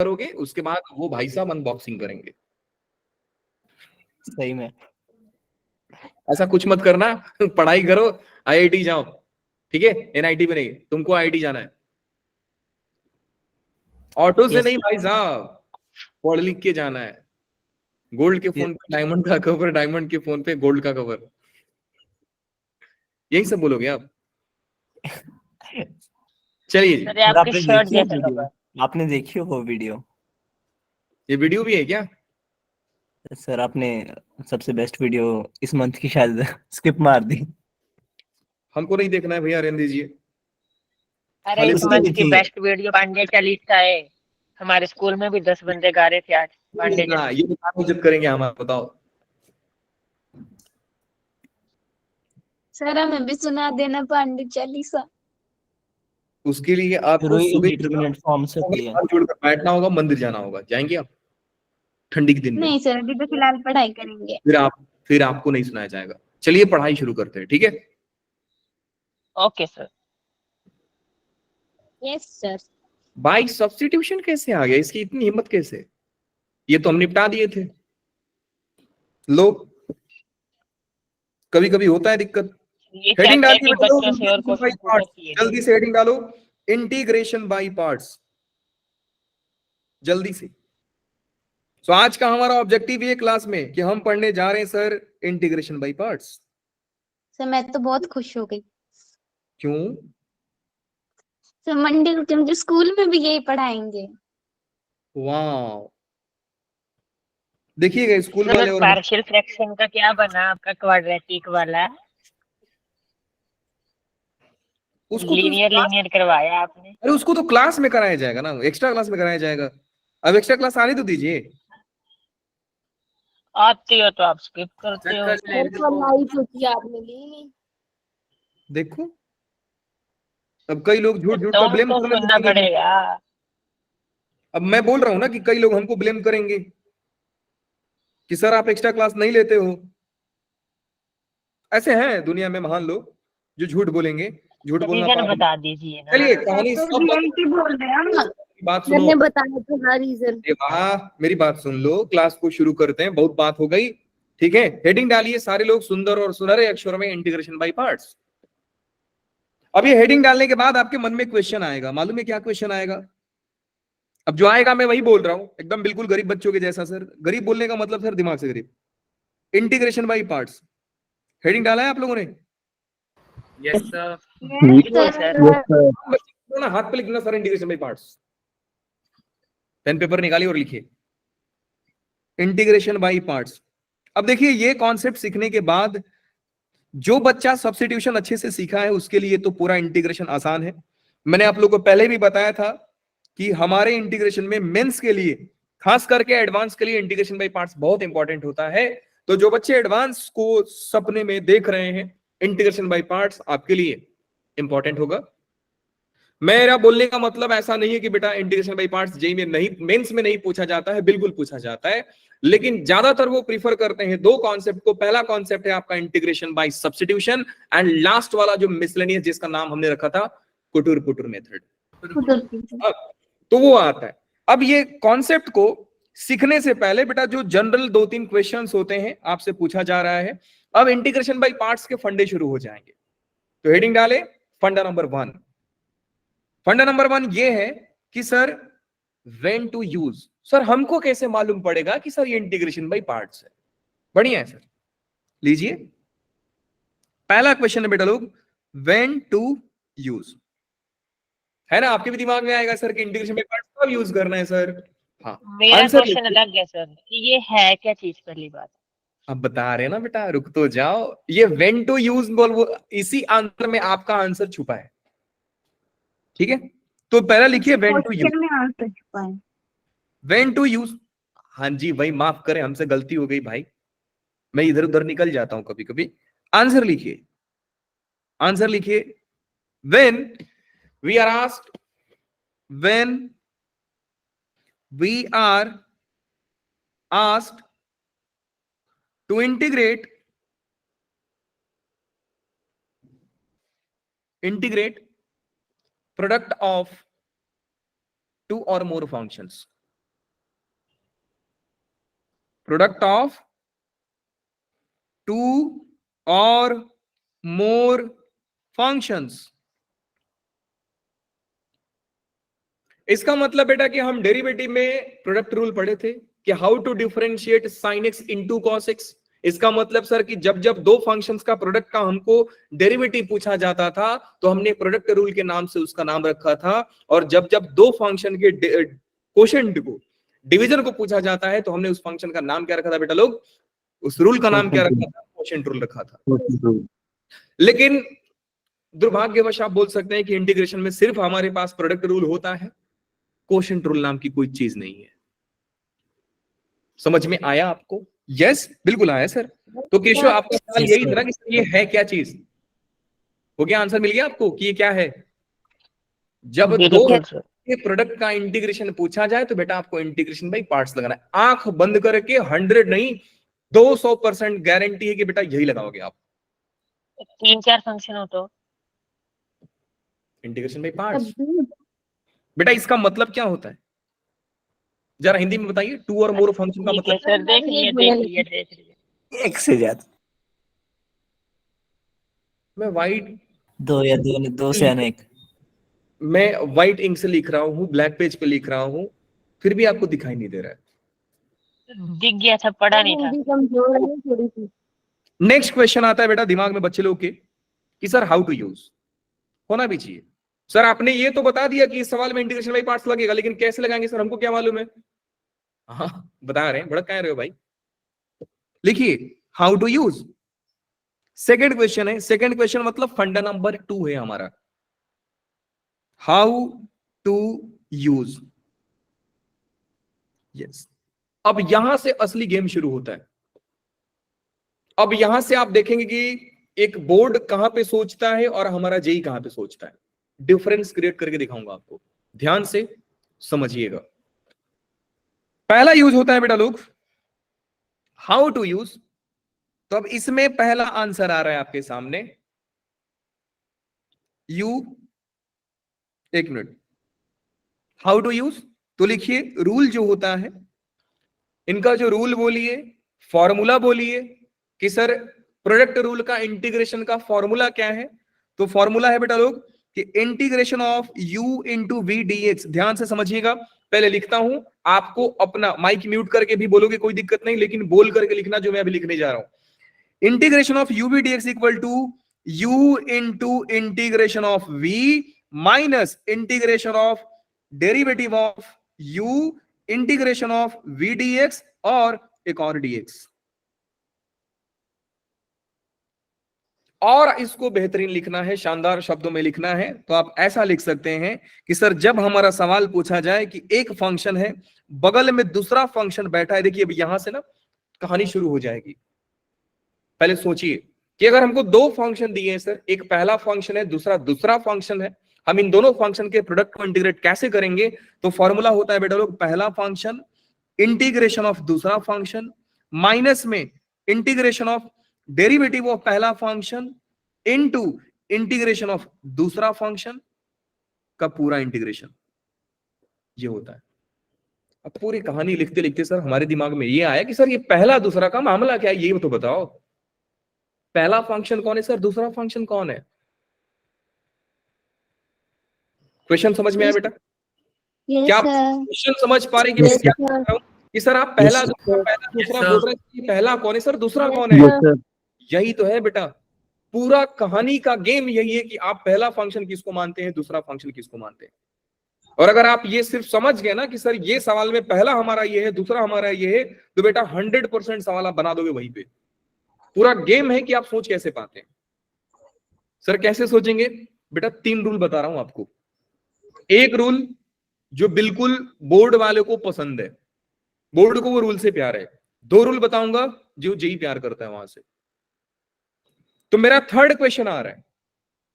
करोगे, उसके बाद वो भाई साहब अनबॉक्सिंग करेंगे। सही में ऐसा कुछ मत करना। पढ़ाई करो, आईआईटी जाओ, ठीक है, एनआईटी में नहीं, तुमको आईआईटी जाना है। ऑटो से यस नहीं भाई साहब, पढ़ लिख के जाना है। गोल्ड के फोन पे डायमंड का कवर, डायमंड के फोन पे गोल्ड का कवर, यही सब बोलोगे आप। चलिए जी, सर आपकी आपने शर्ट देखी है जैसा वीडियो? कवर। आपने देखी हो वो वीडियो? ये वीडियो भी है क्या? सर आपने सबसे बेस्ट वीडियो इस मंथ की शायद स्किप मार दी। हमको नहीं देखना है भैया, रहने दीजिए। अरे खाली इस उसने मंथ की देखी है। बेस्ट वीडियो पांडे चालीसा है। हमारे स्कूल में भी 10 बंदे गा रहे थे आज पांडे देखना, चालीसा। ये बताओ जब करेंगे हमारा, बताओ। सर हमें भी सुना देना पांडे चालीसा। उसके लिए फिर आपको वही सुबह इंडिटरमिनेट फॉर्म से होती है। हाथ जोड़कर बैठना होगा, मंदिर जाना होगा। जाएंगे आप ठंडी के दिन में? नहीं सर, अभी तो फिलहाल पढ़ाई करेंगे। फिर आपको नहीं सुनाया जाएगा। चलिए पढ़ाई शुरू करते हैं, ठीक है। Okay sir. Yes sir. By substitution कैसे आ गया? इसकी इतनी हिम्मत कैसे? ये तो हम निपटा दिए थे। लो, कभी कभी होता है दिक्कत। ये हेडिंग चाहते हैं डालिए कि बेटा लोग, बच्चों से और इंटीग्रेशन बाई क्वेश्चन पूछो पार्ट्स। कि ये जल्दी से हेडिंग डालो, इंटीग्रेशन बाई पार्ट्स, जल्दी से। तो आज का हमारा ऑब्जेक्टिव ये क्लास में कि हम पढ़ने जा रहे हैं sir integration by parts. Sir मैं तो बहुत खुश हो गई। क्यों? सर मंडे को क्योंकि स्कूल में भी यही पढ़ाएंगे। वाह, देखिएगा स्कूल सर वाले और हम, पार्शियल फ्रैक्शन का क्या बना आपका क्वाड्रेटिक वाला? उसको तो लीनियर लीनियर करवाया आपने? अरे उसको तो क्लास में कराया जाएगा ना, एक्स्ट्रा क्लास में कराया जाएगा। अब एक्स्ट्रा क्लास आने तो दीजिए। आती हो तो आप स्किप करते हो। आपने ली नहीं। देखो, अब कई लोग झूठ झूठ का ब्लेम तुमको करने सुनना लगेंगे। पड़ेगा। अब मैं बोल रहा हूं ना कि कई लोग हमको ब्लेम करेंगे कि सर आप एक्स्ट्रा क्लास नहीं लेते हो। ऐसे हैं दुनिया में महान लोग जो झूठ बोलेंगे, झूठ बोलना रीजन पाप है। बता दीजिए ना। चलिए कहानी सब बोल रहे हैं ना। बात सुनो। मैंने बताया था ना रीजन। अरे वाह, मेरी बात सुन लो, क्लास को शुरू करते हैं, बहुत बात हो गई। ठीक है, हेडिंग डालिए सारे लोग सुंदर और सुनहरे अक्षरों में, इंटीग्रेशन बाय पार्ट्स। अब ये हेडिंग डालने के बाद आपके मन में क्वेश्चन आएगा, मालूम है क्या क्वेश्चन आएगा? अब जो आएगा मैं वही बोल रहा हूं, एकदम बिल्कुल गरीब बच्चों के जैसा। सर गरीब बोलने का मतलब सर दिमाग से गरीब। इंटीग्रेशन बाय पार्ट्स, हेडिंग डाला है आप लोगों ने? Yes sir. Yes, sir. ना हाथ पे लिखना sir integration by parts. Pen paper निकालिए और लिखिए इंटीग्रेशन बाय पार्ट्स। अब देखिए ये कॉन्सेप्ट सीखने के बाद जो बच्चा सब्स्टिट्यूशन अच्छे से सीखा है उसके लिए तो पूरा इंटीग्रेशन आसान है। मैंने आप लोगों को पहले भी बताया था कि हमारे इंटीग्रेशन में मेंस के लिए, खास करके एडवांस के लिए, इंटीग्रेशन बाय पार्ट्स बहुत इंपॉर्टेंट होता है। तो जो बच्चे एडवांस को सपने में देख रहे हैं, इंटीग्रेशन बाय पार्ट्स आपके लिए इंपॉर्टेंट होगा। मेरा बोलने का मतलब ऐसा नहीं है कि बेटा इंटीग्रेशन बाय पार्ट्स जेई में नहीं, मेंस में नहीं पूछा जाता है, बिल्कुल पूछा जाता है। लेकिन ज्यादातर वो प्रीफर करते हैं दो कॉन्सेप्ट को। पहला कॉन्सेप्ट है आपका integration by substitution, and last वाला जो मिसलेनियस, जिसका नाम हमने रखा था कुटुर पुटुर मेथड, तो वो आता है। अब ये कॉन्सेप्ट को सीखने से पहले बेटा जो जनरल दो तीन क्वेश्चंस होते हैं आपसे पूछा जा रहा है। अब इंटीग्रेशन बाय पार्ट्स के फंडे शुरू हो जाएंगे। तो हेडिंग डाले, फंडा नंबर 1। फंडा नंबर 1 ये है कि sir when to use. Sir हमको कैसे मालूम पड़ेगा कि सर ये इंटीग्रेशन बाय पार्ट्स है? बढ़िया है सर, लीजिए पहला क्वेश्चन है बेटा लोग, व्हेन टू यूज। है ना, आपके भी दिमाग में आएगा सर कि इंटीग्रेशन बाय पार्ट्स कब यूज करना है सर। हाँ, मेरा आंसर क्वेश्चन लिखिए। अलग है सर कि ये है क्या चीज, पहली बात। अब बता रहे हैं ना बेटा, रुक तो जाओ। ये व्हेन टू यूज बोल, वो इसी आंसर में आपका आंसर छुपा है। ठीक है, तो पहला लिखिए व्हेन टू यूज। क्वेश्चन में आंसर छुपा है। व्हेन टू यूज, हाँ जी भाई, माफ करें, हमसे गलती हो गई भाई, मैं इधर उधर निकल जाता हूं कभी कभी। आंसर लिखिए, आंसर लिखिए। When we are asked, when we are asked to integrate product of two or more functions. Product of two or more functions. इसका मतलब बेटा कि हम डेरिवेटिव में प्रोडक्ट रूल पढ़े थे कि how to differentiate sin x into cos x। इसका मतलब सर कि जब जब दो फंक्शंस का प्रोडक्ट का हमको डेरिवेटिव पूछा जाता था तो हमने प्रोडक्ट रूल के नाम से उसका नाम रखा था, और जब जब दो फंक्शन के कोशेंट को डिवीजन को पूछा जाता है तो हमने उस फंक्शन का नाम क्या रखा था बेटा लोग, उस रूल का नाम क्या रखा था, कोशेंट रूल रखा था। लेकिन दुर्भाग्यवश आप बोल सकते हैं कि इंटीग्रेशन में सिर्फ हमारे पास प्रोडक्ट रूल होता है, कोशेंट रूल नाम की कोई चीज नहीं है। समझ में आया आपको? यस बिल्कुल आया सर। तो केशव आपका सवाल यही था ना कि ये है क्या चीज, हो गया आंसर मिल गया आपको कि ये क्या है। जब दो बिल्कुल सर। के प्रोडक्ट का इंटीग्रेशन पूछा जाए तो बेटा आपको इंटीग्रेशन बाई पार्ट्स लगाना है। आंख बंद करके 100 नहीं 200% गारंटी है कि बेटा यही लगाओगे आप, 3-4 फंक्शन हो तो इंटीग्रेशन बाई पार्ट्स। बेटा इसका मतलब क्या होता है, जरा हिंदी में बताइए, टू और मोर फंक्शन का ठीक है मतलब। सर, देख लिए। एक से ज्यादा, मैं वाइट दो या दो से अनेक। मैं व्हाइट इंक से लिख रहा हूँ, ब्लैक पेज पे लिख रहा हूँ, फिर भी आपको दिखाई नहीं दे रहा है। दिख गया था, पढ़ा नहीं था। कमजोर है थोड़ी सी। नेक्स्ट क्वेश्चन आता है बेटा दिमाग में बच्चे लोग के कि सर हाउ टू यूज, होना भी चाहिए। सर आपने ये तो बता दिया कि इस सवाल में इंटीग्रेशन बाई पार्ट्स लगेगा, लेकिन कैसे लगाएंगे सर, हमको क्या मालूम है। हाँ बता रहे हैं, भड़क कह रहे हो भाई। लिखिए how to use, second question है। सेकेंड क्वेश्चन मतलब फंडा नंबर 2 है हमारा, हाउ टू यूज। यस, अब यहां से असली गेम शुरू होता है। अब यहां से आप देखेंगे कि एक बोर्ड कहां पे सोचता है और हमारा जेई कहां पे सोचता है। डिफरेंस क्रिएट करके दिखाऊंगा आपको, ध्यान से समझिएगा। पहला यूज होता है बेटा लोग हाउ टू यूज। तो अब इसमें पहला आंसर आ रहा है आपके सामने, यू, एक मिनट, हाउ टू यूज। तो लिखिए रूल जो होता है, इनका जो रूल बोलिए, फॉर्मूला बोलिए कि सर प्रोडक्ट रूल का इंटीग्रेशन का फॉर्मूला क्या है। तो फॉर्मूला है बेटा लोग कि integration of u into V D X. ध्यान से समझिएगा, पहले लिखता हूं, आपको अपना माइक म्यूट करके भी बोलोगे कोई दिक्कत नहीं, लेकिन बोल करके लिखना जो मैं अभी लिखने जा रहा हूं। Integration of u V D X equal to u into integration of v minus integration of derivative of u integration of v dx और एक और dx। और इसको बेहतरीन लिखना है, शानदार शब्दों में लिखना है, तो आप ऐसा लिख सकते हैं कि सर जब हमारा सवाल पूछा जाए कि एक फंक्शन है, बगल में दूसरा फंक्शन बैठा है, देखिए अब यहां से ना कहानी शुरू हो जाएगी। पहले सोचिए कि अगर हमको दो फंक्शन दिए हैं सर, एक पहला फंक्शन है, दूसरा फंक्शन है, हम इन दोनों फंक्शन के प्रोडक्ट को इंटीग्रेट कैसे करेंगे। तो फॉर्मूला होता है बेटा लोग पहला फंक्शन इंटीग्रेशन ऑफ दूसरा फंक्शन माइनस में इंटीग्रेशन ऑफ डेरिवेटिव ऑफ पहला फंक्शन इनटू इंटीग्रेशन ऑफ दूसरा फंक्शन का पूरा इंटीग्रेशन, ये होता है। अब पूरी कहानी लिखते लिखते सर हमारे दिमाग में ये आया कि सर ये पहला दूसरा का मामला क्या है, ये तो बताओ। पहला फंक्शन कौन है सर, दूसरा फंक्शन कौन है। क्वेश्चन समझ में आया बेटा? क्या आप क्वेश्चन समझ पा रहे कि मैं क्या कर रहा हूं कि सर आप पहला दूसरा बोल रहे हैं, पहला कौन है सर, दूसरा कौन है। यही तो है बेटा, पूरा कहानी का गेम यही है कि आप पहला फंक्शन किसको मानते हैं, दूसरा फंक्शन किसको मानते हैं। और अगर आप ये सिर्फ समझ गए ना कि सर ये सवाल में पहला हमारा ये है, दूसरा हमारा ये है, तो बेटा 100% सवाल आप बना दोगे वहीं पे। पूरा गेम है कि आप सोच कैसे पाते हैं। सर कैसे सोचेंगे बेटा, 3 रूल बता रहा हूं आपको। एक रूल जो बिल्कुल बोर्ड वाले को पसंद है, बोर्ड को वो रूल से प्यार है। 2 रूल बताऊंगा जो जेई प्यार करता है वहां से। तो मेरा थर्ड क्वेश्चन आ रहा है,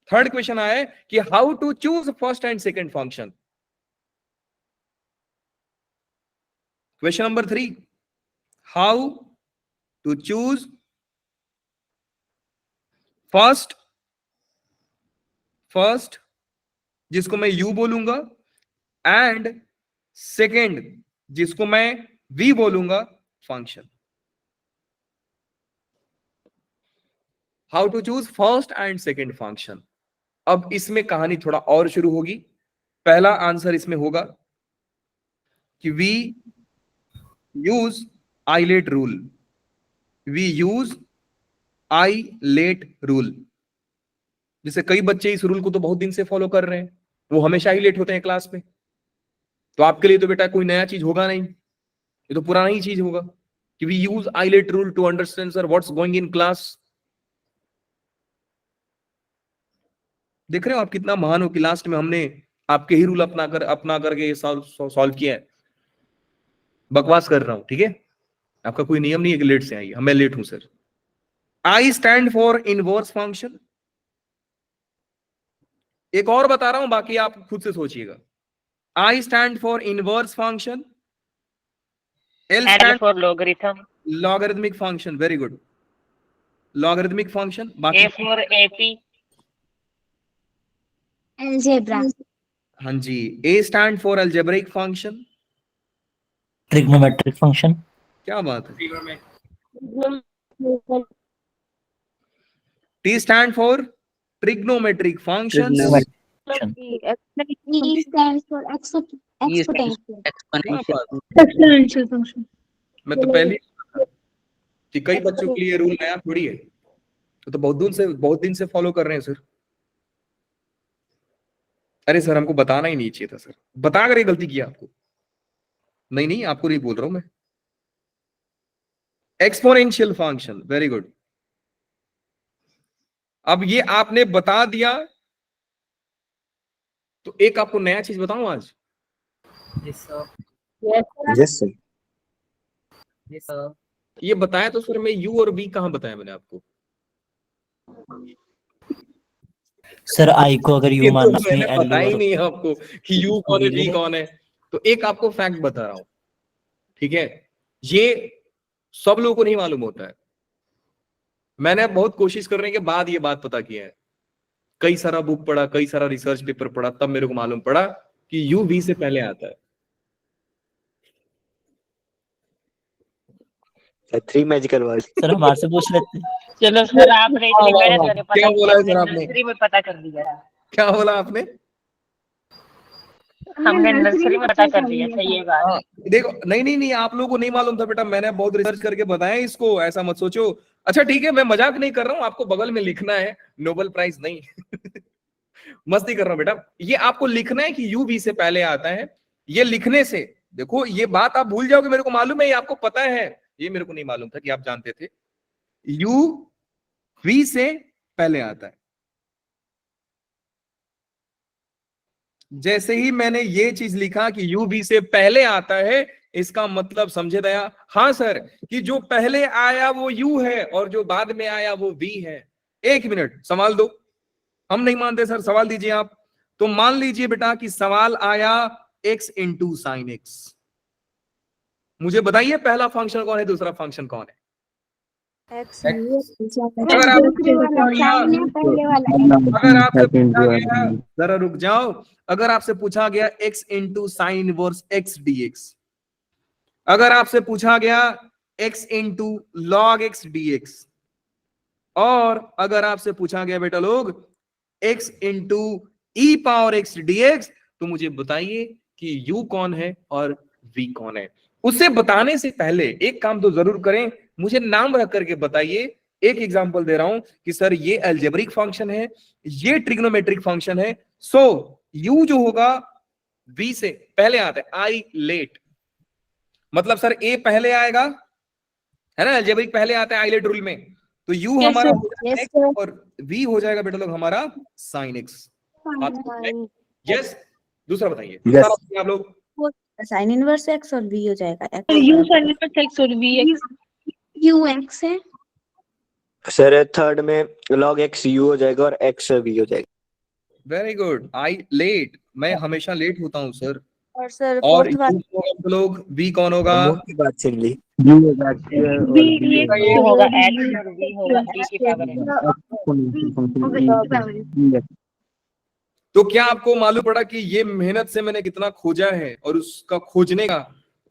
थर्ड क्वेश्चन आया है कि how to choose first and second function. Question number 3, how to choose first जिसको मैं यू बोलूंगा एंड सेकंड जिसको मैं वी बोलूंगा function. How to choose first and second function. अब इसमें कहानी थोड़ा और शुरू होगी। पहला आंसर इसमें होगा कि we use ILATE rule. We use ILATE rule. जैसे कई बच्चे इस रूल को तो बहुत दिन से फॉलो कर रहे हैं, वो हमेशा ही लेट होते हैं क्लास में। तो आपके लिए तो बेटा कोई नया चीज होगा नहीं, ये तो पुराना ही चीज होगा कि we use ILATE rule to understand sir what's going in class. देख रहे हो आप कितना महान हो कि लास्ट में हमने आपके ही रूल अपना करके सॉल्व किया है। बकवास कर रहा हूं, ठीक है। आपका कोई नियम नहीं है कि लेट से आइए, मैं लेट हूं sir. I stand for inverse function. एक और बता रहा हूं, बाकी आप खुद से सोचिएगा। I stand for inverse function. L L stand for logarithm. Logarithmic function. Very good, logarithmic function. A बाकी for AP. अलजेब्रा। हाँ जी, A stand for algebraic function. Trigonometric function. क्या बात है। T stand for trigonometric function. E stands for exponential. क्या बात है। Exponential function. मैं तो पहले कि कई बच्चों के लिए रूल नया थोड़ी है, तो बहुत दिन से फॉलो कर रहे हैं सर। अरे सर हमको बताना ही नहीं चाहिए था सर, बता कर ये गलती किया आपको। नहीं नहीं, आपको नहीं बोल रहा हूं मैं। Exponential function, very good. अब ये आपने बता दिया, तो एक आपको नया चीज बताऊं आज। Yes sir. ये बताया तो सर मैं यू और बी कहां बताया मैंने आपको। सर आई को अगर ये यू तो मानना मैंने है बताया ही नहीं है आपको कि यू कौन है बी कौन है। तो एक आपको फैक्ट बता रहा हूं, ठीक है। ये सब लोगों को नहीं मालूम होता है। मैंने बहुत कोशिश करने के बाद ये बात पता किया है। कई सारा बुक पढ़ा, कई सारा रिसर्च पेपर पढ़ा, तब मेरे को मालूम पड़ा कि यू वी से पहले आता है। Three magical word. सर हमारे से पूछ लेते हैं। चलो सर, आपने इतनी मेहनत करके क्या पता बोला किया, है सर हमने आपने? नर्सरी में पता कर दिया। क्या बोला आपने? हमने नर्सरी में पता कर दिया था ये बात। हाँ, देखो नहीं नहीं नहीं, आप लोगों को नहीं मालूम था बेटा, मैंने बहुत रिसर्च करके बताया इसको, ऐसा मत सोचो। अच्छा ठीक है, मैं मजाक नहीं कर रहा हूँ, आपको बगल में लिखना है, नोबेल प्राइज नहीं। मस्ती कर रहा हूँ बेटा। ये आपको लिखना है कि यू वी से पहले आता है। ये लिखने से देखो, ये बात आप भूल जाओगे, मेरे को मालूम है, ये आपको पता है, ये मेरे को नहीं मालूम था कि आप जानते थे। यू वी से पहले आता है। जैसे ही मैंने ये चीज लिखा कि यू वी से पहले आता है, इसका मतलब समझे दया? हाँ सर, कि जो पहले आया वो यू है और जो बाद में आया वो वी है। एक मिनट, सवाल दो। हम नहीं मानते सर, सवाल दीजिए आप। तो मान लीजिए बेटा कि सवाल आया x इंटू साइन एक्स। मुझे बताइए पहला फंक्शन कौन है, दूसरा फंक्शन कौन है? अगर आपसे पूछा गया, अगर आपसे पूछा गया, जरा रुक जाओ, अगर आपसे पूछा गया x into sine inverse x dx, अगर आपसे पूछा गया x into log x dx, और अगर आपसे पूछा गया बेटा लोग x इंटू ई पावर x dx, तो मुझे बताइए कि u कौन है और v कौन है। उसे बताने से पहले एक काम तो जरूर करें, मुझे नाम रख करके बताइए। एक एग्जांपल दे रहा हूं कि सर ये अलजेब्रिक फंक्शन है, ये ट्रिग्नोमेट्रिक फंक्शन है। सो u जो होगा v से पहले आता है, आई लेट, मतलब सर a पहले आएगा, है ना, अलजेब्रिक पहले आता है आइलेट रूल में। तो u हमारा हो जाएगा x और v हो जाएगा बेटा लोग हमारा साइन x। यस, दूसरा बताइए। Yes. आप लोग साइन इनवर्स एक्स और वी हो जाएगा यू साइन इनवर्स एक्स और वी एक्स। यू एक्स है। सर थर्ड में लॉग एक्स यू हो जाएगा और एक्स वी हो जाएगा। Very good. आई लेट, मैं हमेशा लेट होता हूँ सर। और सर और फोर्थ बात आप लोग v कौन होगा? मुंह की बात सुन ली। वी एक्स U होगा x और v होगा e की पावर n। तो क्या आपको मालूम पड़ा कि ये मेहनत से मैंने कितना खोजा है और उसका खोजने का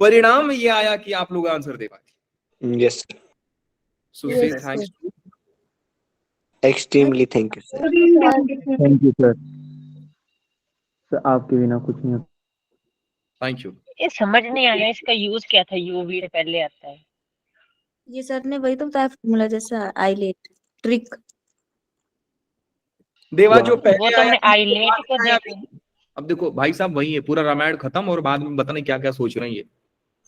परिणाम ये आया कि आप लोग आंसर दे पाए। यस। सो से thanks to extremely thank you sir. Thank you sir. Sir आपके बिना कुछ नहीं होता। Thank you. ये समझ नहीं आया इसका यूज क्या था, यूवी से पहले आता है। ये सर ने वही तो बताया फॉर्मूला जैसा आईलेट ट्रिक। देवा जो वाह। वो पहले तो आया हमने आईलेट को आया देखा। अब देखो भाई साहब वही है, पूरा रामायण खत्म और बाद में बताने क्या क्या सोच रहे हैं ये।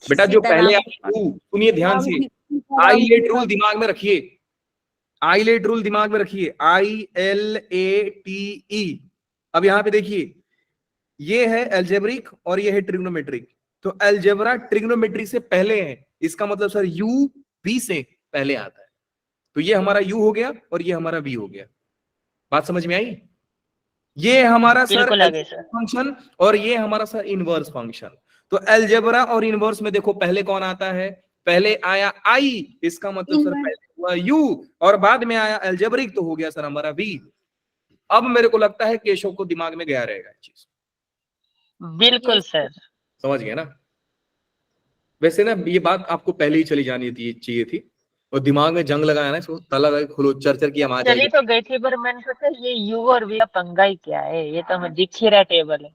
बेटा जो सीताराम पहले आया सुनिए ध्यान से, आईलेट रूल दिमाग में रखिए, आईलेट रूल दिमाग में रखिए, ILATE। अब यहाँ पे देखिए, ये है एल्जेब्रिक और ये है ट्रिग्नोमेट्रिक। तो एल्जेब्रा ट्रिग्नोमेट्री से पहले है, इसका मतलब सर U V से पहले आता है। तो ये हमारा U हो गया और ये हमारा V हो गया। बात समझ में आई? ये हमारा सर बिल्कुल आ गए सर। फंक्शन और ये हमारा सर इनवर्स फंक्शन। तो एल्जेब्रा और इनवर्स में देखो पहले कौन आता है, पहले आया I, इसका मतलब सर पहले हुआ U और बाद में आया एल्जेब्रिक, तो हो गया सर हमारा V। अब मेरे को लगता है केशव को दिमाग में गया रहेगा ये चीज। बिल्कुल सर। समझ गए ना? वैसे ना ये बात आपको पहले ही चली जानी चाहिए थी और दिमाग में जंग लगाया ना इसको, ताला लगा के खुलो, चर की आवाज चली आएगी। तो गई थी पर मैंने सोचा ये यू और वी का पंगा ही क्या है, ये तो हमें दिख ही रहा टेबल है।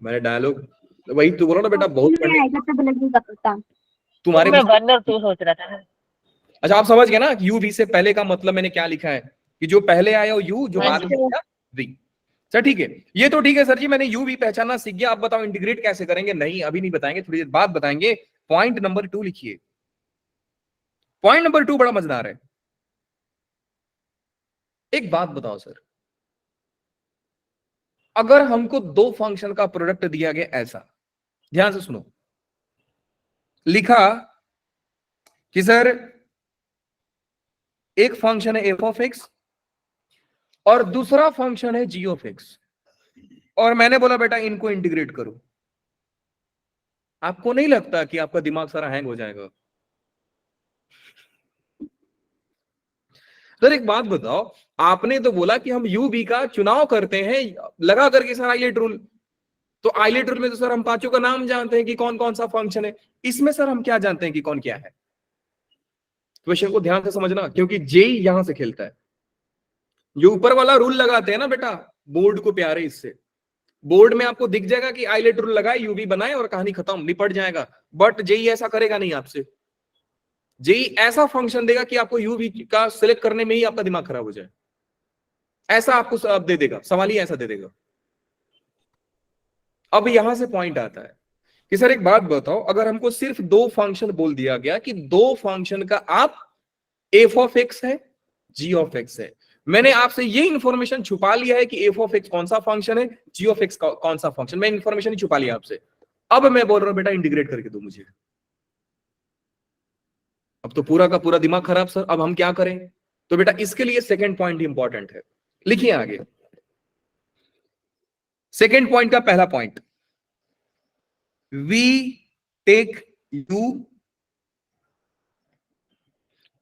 मैंने डायलॉग वही तो बोला ना बेटा, बहुत पढ़ने आएगा तब लगेगा पता। तुम्हारे मैं 1 और 2 सोच रहा था ना। अच्छा आप समझ गए ना U V से पहले का मतलब मैंने क्या लिखा है, कि जो पहले आया वो U, जो हाँ बाद जी। में आया V। सर ठीक है, ये तो ठीक है सर जी, मैंने U V पहचानना सीख गया। आप बताओ इंटीग्रेट कैसे करेंगे? नहीं अभी नहीं बताएंगे, थोड़ी देर बाद बताएंगे। पॉइंट नंबर 2 लिखिए, पॉइंट नंबर 2 बड़ा मजेदार है। एक बात बताओ सर, अगर हमको दो फंक्शन का प्रोडक्ट दिया गया ऐसा, ध्यान से सुनो, लिखा कि सर एक फंक्शन है f ऑफ x और दूसरा फंक्शन है g ऑफ x, और मैंने बोला बेटा इनको इंटीग्रेट करो, आपको नहीं लगता कि आपका दिमाग सारा हैंग हो जाएगा? सर एक बात बताओ, आपने तो बोला कि हम u v का चुनाव करते हैं लगा करके सर आइलेट रूल, तो आइलेट रूल में तो सर हम पांचों का नाम जानते हैं कि कौन कौन सा फंक्शन है, इसमें सर हम क्या जानते हैं कि कौन क्या है? क्वेश्चन को ध्यान से समझना, क्योंकि जेई यहां से खेलता है। जो ऊपर वाला रूल लगाते हैं ना बेटा, बोर्ड को प्यारे इससे, बोर्ड में आपको दिख जाएगा कि आइलेट रूल लगाए, यूवी बनाए और कहानी खत्म, निपट जाएगा। बट जेई ऐसा करेगा नहीं आपसे, जेई ऐसा फंक्शन देगा कि आपको यूवी का सिलेक्ट करने में ही आपका दिमाग खराब हो जाए, ऐसा आपको सब दे देगा, सवाल ही ऐसा दे देगा। अब यहां से पॉइंट आता है कि सर एक बात बताओ, अगर हमको सिर्फ दो फंक्शन बोल दिया गया कि दो फंक्शन का आप एफ ऑफ एक्स है, जी ऑफ एक्स है, मैंने आपसे ये इंफॉर्मेशन छुपा लिया है कि एफ ऑफ एक्स कौन सा फंक्शन है, जी ऑफ एक्स कौन सा फंक्शन, मैं इंफॉर्मेशन ही छुपा लिया आपसे। अब मैं बोल रहा हूं बेटा इंटीग्रेट करके दो मुझे। अब तो पूरा का पूरा दिमाग खराब सर, अब हम क्या करें? तो बेटा इसके लिए सेकंड पॉइंट इंपॉर्टेंट है, लिखिए आगे। सेकंड पॉइंट का पहला point, we take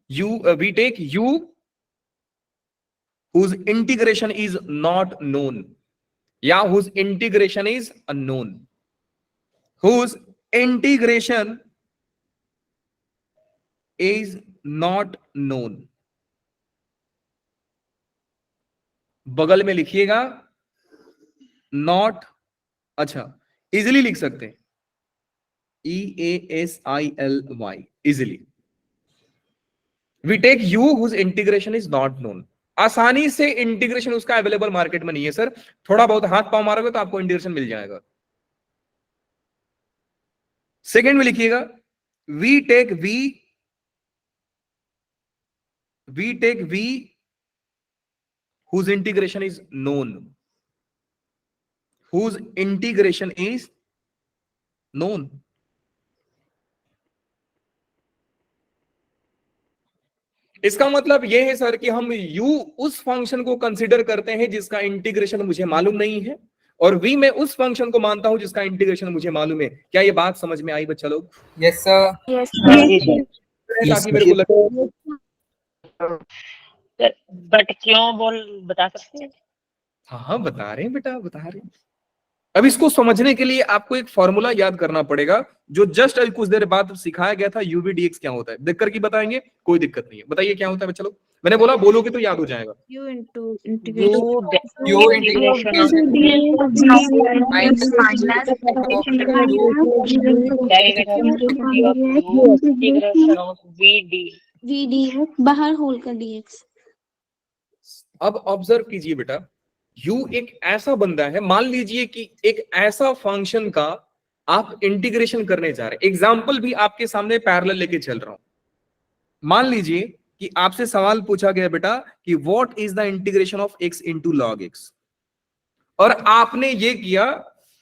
we take u whose integration is not known, या whose integration is unknown, whose integration is not known। बगल में लिखिएगा नॉट, अच्छा इजिली लिख सकते हैं, EASILY, easily. We take u whose integration is not known, आसानी से इंटीग्रेशन उसका अवेलेबल मार्केट में नहीं है सर, थोड़ा बहुत हाथ पांव मारोगे तो आपको इंटीग्रेशन मिल जाएगा। सेकंड में लिखिएगा we take v whose integration is known, whose integration is known। इसका मतलब यह है सर कि हम u उस फंक्शन को कंसीडर करते हैं जिसका इंटीग्रेशन मुझे मालूम नहीं है, और v मैं उस फंक्शन को मानता हूं जिसका इंटीग्रेशन मुझे मालूम है। क्या ये बात समझ में आई बच्चा लोग? Yes sir. यस ताकि मेरे को लगे बट क्यों बोल बता सकते हैं? हाँ हाँ बता रहे हैं बेटा, बता रहे हैं। अब इसको समझने के लिए आपको एक फॉर्मूला याद करना पड़ेगा जो जस्ट अभी कुछ देर बाद सिखाया गया था। यूवी डीएक्स क्या होता है देख करके बताएंगे, कोई दिक्कत नहीं है। बताइए क्या होता है चलो, मैंने बोला बोलोगे तो याद हो जाएगा। U into U integration U integration of derivation of U integration of VD। VD बाहर होल का DX। अब ऑब्जर्व कीजिए बेटा, U एक ऐसा बंदा है, मान लीजिए कि एक ऐसा फंक्शन का आप इंटीग्रेशन करने जा रहे हैं। एग्जाम्पल भी आपके सामने पैरेलल लेके चल रहा हूं। मान लीजिए कि आपसे सवाल पूछा गया बेटा कि what is the integration of x into log x, और आपने ये किया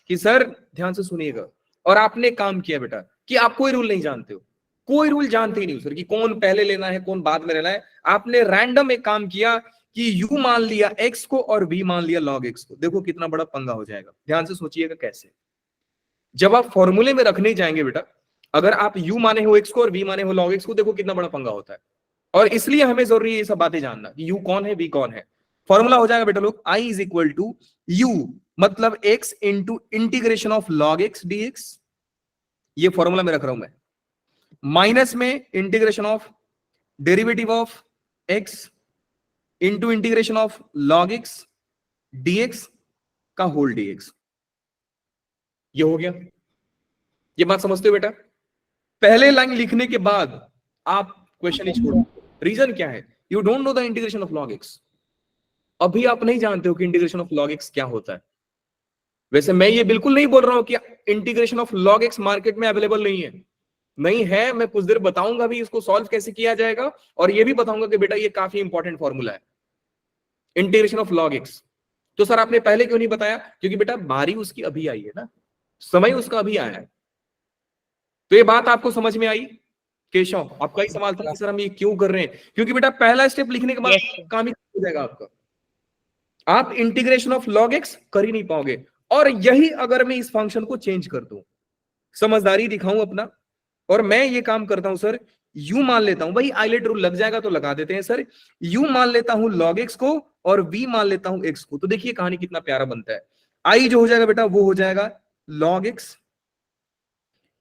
कि सर ध्यान से सुनिएगा, और आपने काम किया बेटा कि आप कोई रूल नहीं जानते हो, कोई रूल जानते ही नहीं हो सर कि कौन पहले लेना है कौन बाद में लेना है। आपने रैंडम एक काम किया कि u मान लिया x को और v मान लिया log x को। देखो कितना बड़ा पंगा हो जाएगा। ध्यान से सोचिएगा कैसे। जब आप फॉर्मूले में रखने जाएंगे बेटा, अगर आप u माने हो x को और v माने हो log x को, देखो कितना बड़ा पंगा होता है। और इसलिए हमें जरूरी है ये सब बातें जानना कि u कौन है v कौन है। फॉर्मूला हो जाएगा बेटा लोग, i is equal to u मतलब x into integration of log x dx, ये फॉर्मूला में रख रहा हूं मैं, माइनस में integration of derivative of x into integration of log x dx का होल dx। ये हो गया। ये बात समझते हो बेटा? पहले लाइन लिखने के बाद आप क्वेश्चन ही छोड़ो। रीजन क्या है? You don't know the integration of log x। अभी आप नहीं जानते हो कि इंटीग्रेशन ऑफ log x क्या होता है। वैसे मैं ये बिल्कुल नहीं बोल रहा हूं कि integration of log x market में अवेलेबल नहीं है, नहीं है। मैं कुछ देर बताऊंगा भी इसको सॉल्व कैसे किया जाएगा, और ये भी बताऊंगा कि बेटा ये काफी इंपॉर्टेंट फॉर्मूला है इंटीग्रेशन ऑफ log x। तो सर आपने पहले क्यों नहीं बताया? क्योंकि बेटा बारी उसकी अभी आई है ना, समय उसका अभी आया है। तो ये बात आपको समझ में आई? केशव आपका ही सवाल था कि सर हम ये क्यों कर रहे हैं, क्योंकि बेटा पहला स्टेप लिखने के बाद Yes, काम ही हो जाएगा आपका। आप इंटीग्रेशन ऑफ log x कर ही नहीं पाओगे। और यही अगर मैं इस फंक्शन को चेंज कर दूं, समझदारी दिखाऊं अपना, और मैं ये काम करता हूं सर, u मान लेता हूं, भाई आइलेट रूल लग जाएगा तो लगा देते हैं सर, u मान लेता हूं log x को और v मान लेता हूं x को। तो देखिए कहानी कितना प्यारा बनता है। i जो हो जाएगा बेटा वो हो जाएगा log x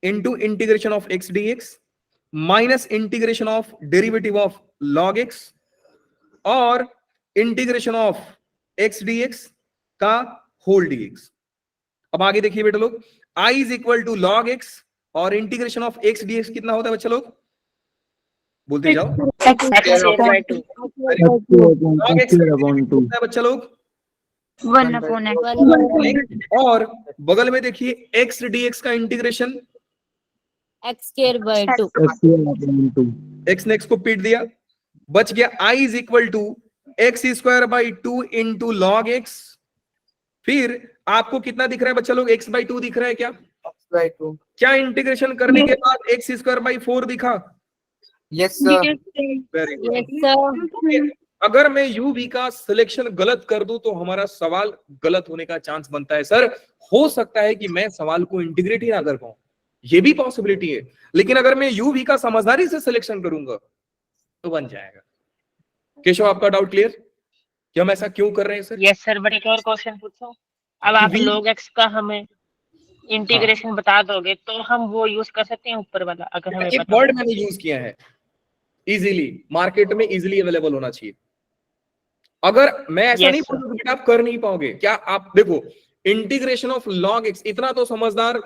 into integration of x dx minus integration of derivative of log x और इंटीग्रेशन ऑफ x dx का होल dx। अब आगे देखिए बेटा लोग, i is equal to log x और इंटीग्रेशन ऑफ x dx कितना होता है बच्चा लोग? बोलते जाओ। x square by 2। log x upon 2 होता है बच्चा लोग 1/x। और बगल में देखिए x dx का integration, x square by 2। Upon 2 x ने x को पीट दिया, बच गया i is equal to x square by 2 into log x। फिर आपको कितना दिख रहा है बच्चा लोग? x बाई 2 दिख रहा है क्या? क्या इंटीग्रेशन करने के बाद एक्स स्क्वायर बाई 4 दिखा? Yes sir. Very good. अगर मैं u v का सिलेक्शन गलत कर दूं तो हमारा सवाल गलत होने का चांस बनता है। सर हो सकता है कि मैं सवाल को इंटीग्रेट ही ना कर पाऊं, ये भी पॉसिबिलिटी है। लेकिन अगर मैं u v का समझदारी से सिलेक्शन करूंगा तो बन जाएगा। केशव आपका डाउट क्लियर कि हम ऐसा क्यों कर रहे हैं सर? यस सर, बट एक और क्वेश्चन पूछो। अब आप V- log x का हमें इंटीग्रेशन बता दोगे तो हम वो यूज कर सकते हैं ऊपर वाला, अगर हमें एक पता वर्ड हो। मैंने यूज किया है, इजीली, मार्केट में इजीली अवेलेबल होना चाहिए। अगर मैं ऐसा Yes, नहीं sir. बोलूंगा कि आप कर नहीं पाओगे, क्या आप देखो इंटीग्रेशन ऑफ log x, इतना तो समझदार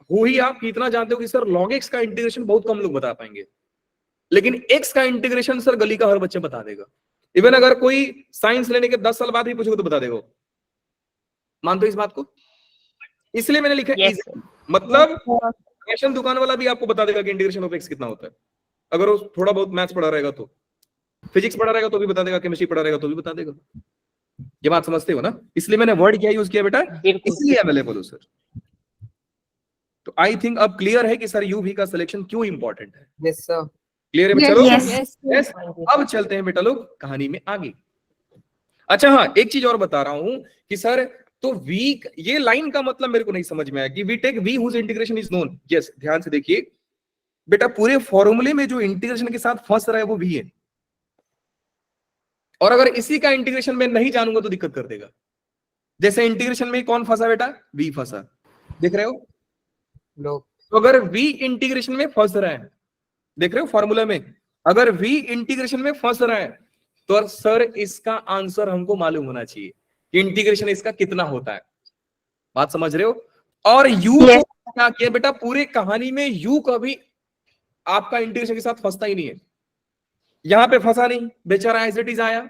हो ही आप कि इतना जानते हो कि सर log x का इंटीग्रेशन बहुत कम लोग बता पाएंगे, लेकिन x का इंटीग्रेशन सर गली का हर बच्चा बता देगा। इवन अगर कोई साइंस लेने के 10 साल बाद भी पूछोगे तो बता देगा। मानते हो इस बात को? इसलिए मैंने लिखा Yes, easy। मतलब राशन दुकान वाला भी आपको बता देगा कि इंटीग्रेशन ऑफ x कितना होता है, अगर वो थोड़ा बहुत मैथ्स पढ़ा रहेगा तो, फिजिक्स पढ़ा रहेगा तो भी बता देगा, केमिस्ट्री पढ़ा रहेगा तो भी बता देगा। ये बात समझते हो ना? इसलिए मैंने वर्ड क्या यूज किया बेटा, बिल्कुल। इसलिए अवेलेबल हो सर। तो आई थिंक अब क्लियर है कि सर यूवी का सिलेक्शन क्यों इंपॉर्टेंट है। Yes sir. क्लियर है बच्चा लोग? Yes. Yes? अब चलते हैं बेटा लोग कहानी में आगे। अच्छा हाँ, एक चीज और बता रहा हूं कि सर तो वी, ये लाइन का मतलब मेरे को नहीं समझ में आया कि we take V whose integration is known. Yes, ध्यान से देखिए बेटा, पूरे फॉर्मूले में जो इंटीग्रेशन के साथ फंस रहा है वो वी है, और अगर इसी का इंटीग्रेशन में नहीं जानूंगा तो दिक्कत कर देगा। जैसे इंटीग्रेशन में कौन फंसा बेटा, v फंसा, देख रहे हो। log तो अगर v इंटीग्रेशन में फंस रहा है, देख रहे हो फॉर्मूला में, अगर v इंटीग्रेशन में फंस रहा है तो सर इसका आंसर हमको मालूम होना चाहिए कि इंटीग्रेशन इसका कितना होता है। बात समझ रहे हो। और u Yes. को क्या किया बेटा, पूरे कहानी में u कभी आपका इंटीग्रेशन के साथ फंसता ही नहीं है। यहां पे फंसा नहीं बेचारा, एज इट इज आया,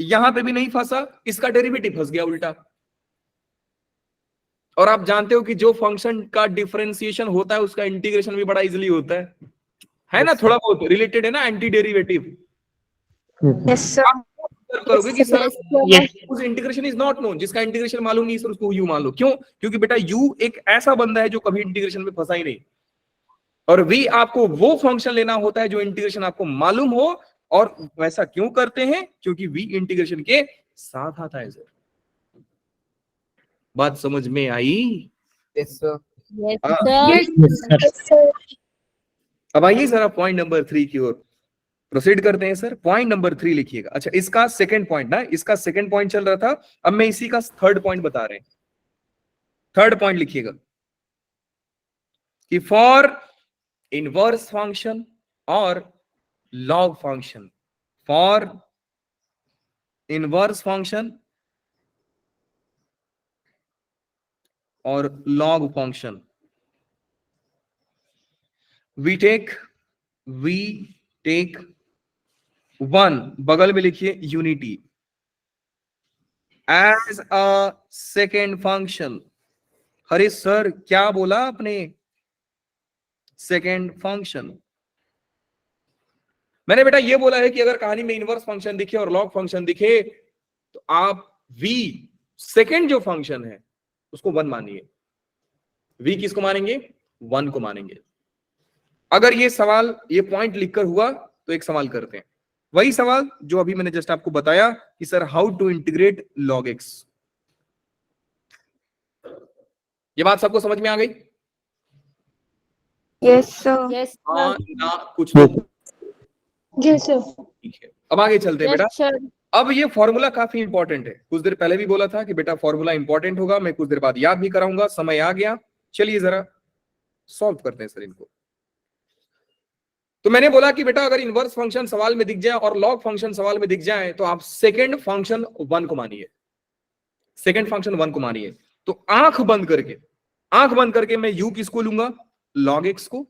यहां पे भी नहीं फंसा, इसका डेरिवेटिव फंस गया उल्टा। और आप जानते हो कि जो फंक्शन का डिफरेंशिएशन होता है उसका इंटीग्रेशन भी बड़ा इजीली होता है ना, थोड़ा बहुत रिलेटेड है ना एंटी डेरिवेटिव। Yes, sir. करोगे कि सर Yes. उस इंटीग्रेशन इज नॉट नोन, जिसका इंटीग्रेशन मालूम नहीं सर उसको यू मान लो। क्यों? क्योंकि बेटा यू एक ऐसा बंदा है जो कभी इंटीग्रेशन में फंसा ही नहीं। और वी आपको वो फंक्शन लेना होता है जो इंटीग्रेशन आपको मालूम हो। और वैसा क्यों करते हैं? क्योंकि वी इंटीग्रेशन के साथ आता है सर। बात समझ में आई? yes sir Yes, हाँ। sir. अब आइए जरा पॉइंट नंबर 3 की ओर प्रोसीड करते हैं सर। पॉइंट नंबर 3 लिखिएगा। अच्छा, इसका सेकंड पॉइंट ना, इसका सेकंड पॉइंट चल रहा था, अब मैं इसी का थर्ड पॉइंट बता रहे हैं। थर्ड पॉइंट लिखिएगा कि फॉर इनवर्स फंक्शन और log function, for inverse function और log function we take one, बगल में लिखिए unity, as a second function. अरे सर क्या बोला आपने? Second function. मैंने बेटा ये बोला है कि अगर कहानी में इनवर्स फंक्शन दिखे और लॉग फंक्शन दिखे तो आप v सेकेंड जो फंक्शन है उसको वन मानिए। v किसको मानेंगे? वन को मानेंगे। अगर ये सवाल, ये पॉइंट लिखकर हुआ तो एक सवाल करते हैं, वही सवाल जो अभी मैंने जस्ट आपको बताया कि sir how to integrate log x। ये बात सबको समझ में आ गई? Yes, sir. Yes, हाँ sir. ना कुछ लोग, Yes, sir. ठीक है। अब आगे चलते हैं बेटा। Yes, sir. अब ये फॉर्मूला काफी इंपॉर्टेंट है, कुछ देर पहले भी बोला था कि बेटा फॉर्मूला इंपॉर्टेंट होगा, मैं कुछ देर बाद याद भी कराऊंगा, समय आ गया। चलिए जरा सॉल्व करते हैं सर इनको। तो मैंने बोला कि बेटा अगर इनवर्स फंक्शन सवाल में दिख जाए और लॉग फंक्शन सवाल में दिख जाए तो आप सेकंड फंक्शन वन को मानिए, सेकंड फंक्शन वन को मानिए। तो आंख बंद करके मैं u किसको लूंगा? log x को।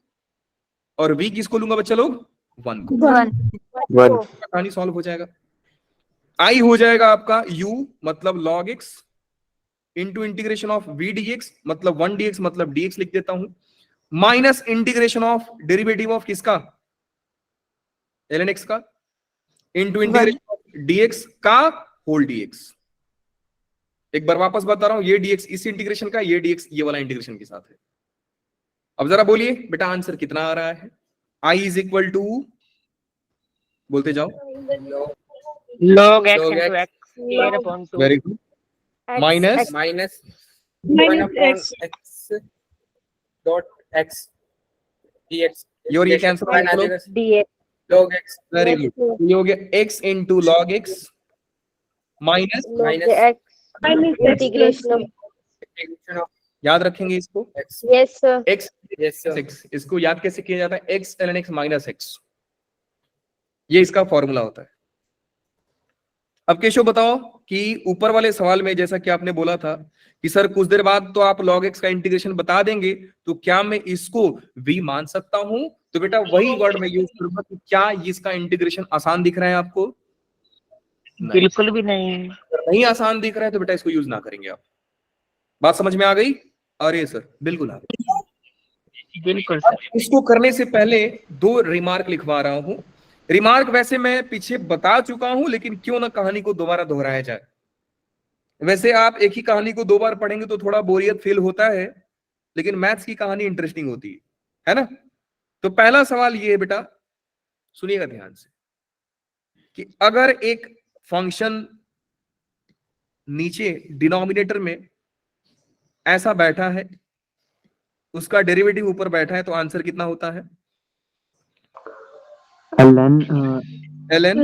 और v किसको लूंगा बच्चा लोग? वन को। वन कहानी सॉल्व हो जाएगा। i हो जाएगा आपका u मतलब log x into integration of v dx मतलब 1 dx मतलब dx लिख देता हूं, minus integration of derivative of किसका? ln x का, इंटू इंटीग्रेशन ऑफ dx का होल dx। एक बार वापस बता रहा हूं, ये dx इस इंटीग्रेशन का, ये dx ये वाला इंटीग्रेशन के साथ है। अब जरा बोलिए बेटा आंसर कितना आ रहा है? i इज इक्वल टू, बोलते जाओ, log x log into x x square upon 2 very good, minus minus 1 upon x dot x dx your ये कैंसिल One कर लो, other dx log x very good. ये हो गया x into log x minus, minus Integration of. integration of याद रखेंगे इसको, x Yes, sir. x yes sir 6, इसको याद कैसे किया जाता है? x ln x minus x, ये इसका फॉर्मूला होता है। अब केशव बताओ कि ऊपर वाले सवाल में जैसा कि आपने बोला था कि सर कुछ देर बाद तो आप log x का इंटीग्रेशन बता देंगे, तो क्या मैं इसको v मान सकता हूं? तो बेटा वही वर्ड मैं यूज करूंगा कि क्या इसका इंटीग्रेशन आसान दिख रहा है आपको? नहीं। बिल्कुल भी नहीं। नहीं आसान दिख रहा है तो बेटा इसको यूज ना करेंगे आप। बात समझ में आ गई? अरे सर बिल्कुल आ गई। बिल्कुल सर। इसको करने से पहले दो रिमार्क लिखवा रहा हूं। रिमार्क वैसे मैं पीछे बता चुका हूं, लेकिन क्यों ना कहानी को दोबारा दोहराया जाए। वैसे आप एक ही कहानी को दो बार पढ़ेंगे तो थोड़ा बोरियत फील होता है, लेकिन मैथ्स की कहानी इंटरेस्टिंग होती है ना। तो पहला सवाल ये है बेटा, सुनिएगा ध्यान से, कि अगर एक फंक्शन नीचे डिनोमिनेटर में ऐसा बैठा है, उसका डेरिवेटिव ऊपर बैठा है, तो आंसर कितना होता है? ln ln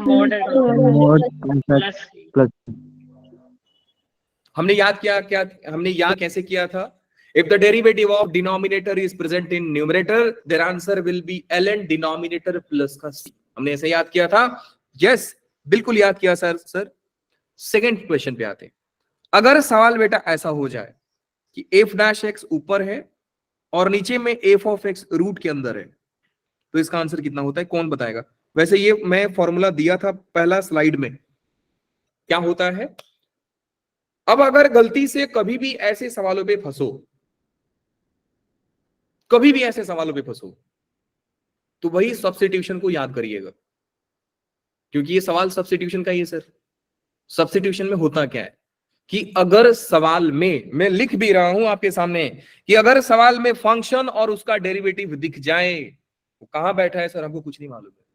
mod mod plus plus हमने याद किया क्या, हमने याद कैसे किया था? If the derivative of denominator is present in numerator there answer will be ln denominator plus का c। हमने ऐसे याद किया था। यस, बिल्कुल याद किया सर। सेकंड क्वेश्चन पे आते हैं। अगर सवाल बेटा ऐसा हो जाए कि f डैश x ऊपर है और नीचे में f ऑफ x रूट के अंदर है, तो इसका आंसर कितना होता है? कौन बताएगा? वैसे ये मैं फॉर्मूला दिया था पहला स्लाइड में, क्या होता है? अब अगर गलती से कभी भी ऐसे सवालों पे फंसो, कभी भी ऐसे सवालों पे फंसो, तो वही सब्स्टिट्यूशन को याद करिएगा, क्योंकि ये सवाल सब्स्टिट्यूशन का ही है सर। सब्स्टिट्यूशन में होता क्या है कि अगर सवाल में, मैं लिख भी रहा हूं आपके सामने, कि अगर सवाल में फंक्शन और उसका डेरिवेटिव दिख जाए, वो कहां बैठा है सर? हमको कुछ नहीं मालूम है,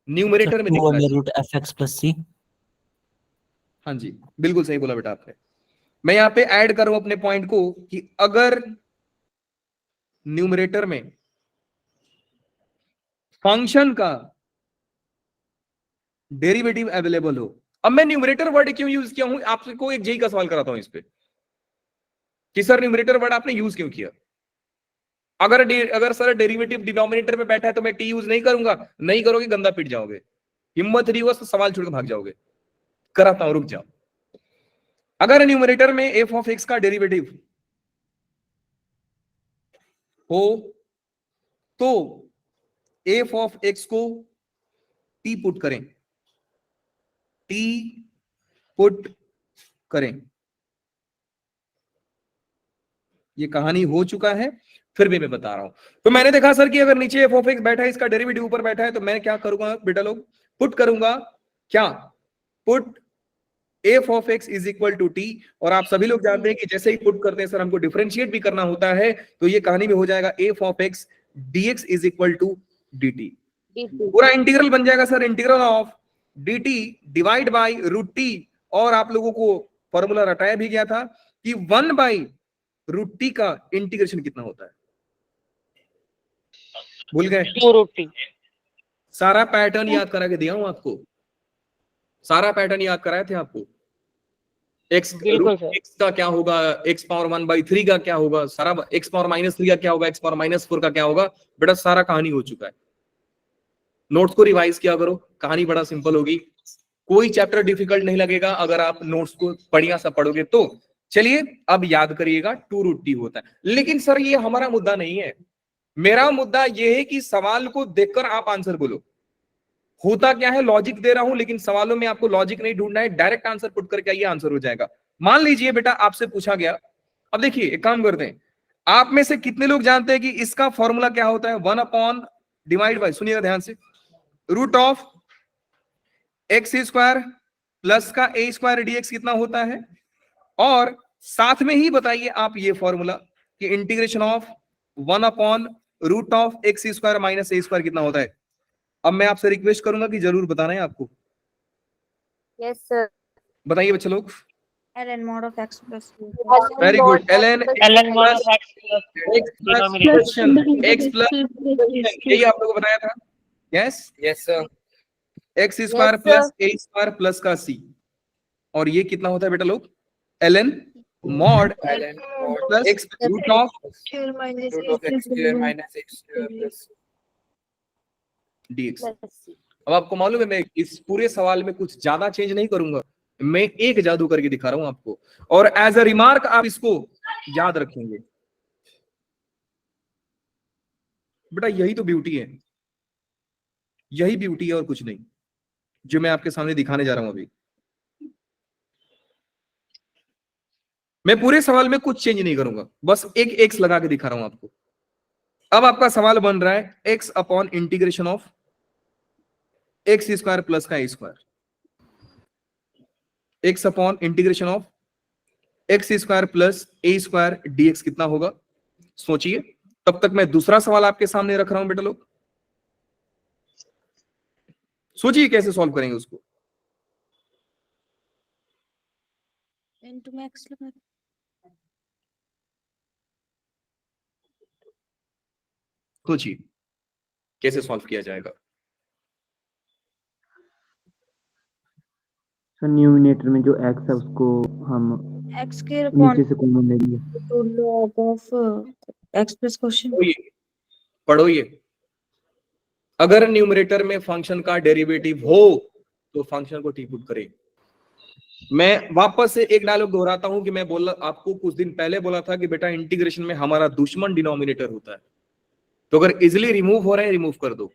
न्यूमरेटर में दिख रहा है। रूट एफ एक्स प्लस सी। हाँ जी, बिल्कुल सही बोला बेटा आपने। मैं यहां पे ऐड करूं अपने पॉइंट को कि अगर न्यूमरेटर में फंक्शन का डेरिवेटिव अवेलेबल हो। अब मैं न्यूमरेटर वर्ड क्यों यूज किया हूं, आपको एक जेई का सवाल कराता हूं इस पे, कि सर न्यूमरेटर वर्ड आपने यूज क्यों किया? अगर सर डेरिवेटिव डिनोमिनेटर में बैठा है तो मैं टी यूज नहीं करूंगा, नहीं करोगे गंदा पिट जाओगे, हिम्मत नहीं हुआ तो सवाल छोड़ के भाग जाओगे। कराता हूं, रुक जाओ। अगर न्यूमरेटर में एफ ऑफ एक्स का डेरिवेटिव हो तो एफ ऑफ एक्स को टी पुट करें, टी पुट करें। ये कहानी हो चुका है, फिर भी मैं बता रहा हूं। तो मैंने देखा सर कि अगर नीचे एफ ऑफ एक्स बैठा है, इसका डेरिवेटिव ऊपर बैठा है, तो मैं क्या करूंगा बेटा लोग? पुट करूंगा। क्या? Put F of X is equal to T. और आप सभी लोग जानते हैं कि जैसे ही पुट करते हैं सर हमको डिफरेंशिएट भी करना होता है, तो ये कहानी में हो जाएगा F of x dx is equal to dt। पूरा इंटीग्रल बन जाएगा sir, integral of dt divide by root t. और आप लोगों को फॉर्मूला रटाया भी गया था कि 1 बाई रूट टी का इंटीग्रेशन कितना होता है? भूल गए? 2 रूट टी। सारा पैटर्न याद करा के दिया हूं आपको, सारा पैटर्न याद कराए थे आपको। एक्स बिल्कुल सर। एक्स का क्या होगा, एक्स पावर 1/3 का क्या होगा, सारा एक्स पावर -3 का क्या होगा, एक्स पावर -4 का क्या होगा, बेटा सारा कहानी हो चुका है। नोट्स को रिवाइज किया करो, कहानी बड़ा सिंपल होगी, कोई चैप्टर डिफिकल्ट नहीं लगेगा अगर आप नोट्स को बढ़िया सा पढ़ोगे तो। चलिए अब याद करिएगा 2 रूट टी होता है। लेकिन सर ये हमारा मुद्दा नहीं है, मेरा मुद्दा ये है कि सवाल को देखकर आप आंसर बोलो। होता क्या है, लॉजिक दे रहा हूं लेकिन सवालों में आपको लॉजिक नहीं ढूंढना है, डायरेक्ट आंसर पुट करके आइए, आंसर हो जाएगा। मान लीजिए बेटा आपसे पूछा गया, अब देखिए एक काम करते हैं, आप में से कितने लोग जानते हैं कि इसका फॉर्मूला क्या होता है? 1 अपॉन डिवाइड बाई, सुनिएगा ध्यान से, root of x square plus का ए स्क्वायर डीएक्स कितना होता है? और साथ में ही बताइए आप ये फॉर्मूला कि integration of 1 upon root of x square minus a square कितना होता है? अब मैं आपसे रिक्वेस्ट करूंगा कि जरूर बताना है आपको। Yes sir. बताइए बच्चे लोग। ln mod of x plus very good, ln ln mod of x plus denominator। x plus, यही आप लोगों को बताया था। Yes, Yes, sir. X square plus A square plus का सी। और ये कितना होता है बेटा लोग? ln mod ln mod plus x root of root of x square minus x square plus dx। अब आपको मालूम है मैं इस पूरे सवाल में कुछ ज्यादा चेंज नहीं करूंगा, मैं एक जादू करके दिखा रहा हूं आपको, और एज अ रिमार्क आप इसको याद रखेंगे। बेटा यही तो ब्यूटी है, यही ब्यूटी है और कुछ नहीं, जो मैं आपके सामने दिखाने जा रहा हूं अभी। मैं पूरे सवाल में कुछ चेंज नहीं करूंगा, बस एक एक्स लगा के दिखा रहा हूं आपको। अब आपका सवाल बन रहा है X upon integration of x square plus का ए square, X upon integration of x square plus A square DX कितना होगा? सोचिए, तब तक मैं दूसरा सवाल आपके सामने रख रहा हूं बेटा लोग, सोचिए कैसे सॉल्व करेंगे उसको। into max लगा सोचिए कैसे सॉल्व किया जाएगा। सर न्यूमिनेटर में जो x है उसको हम x के नीचे से कॉमन लेंगे। log of x plus question. पढ़ो ये, अगर न्यूमरेटर में फंक्शन का डेरिवेटिव हो तो फंक्शन को टी पुट करें। मैं वापस से एक डायलॉग दोहराता हूं कि मैं बोला आपको कुछ दिन पहले बोला था कि बेटा इंटीग्रेशन में हमारा दुश्मन डिनोमिनेटर होता है, तो अगर इजिली रिमूव हो रहा है रिमूव कर दो।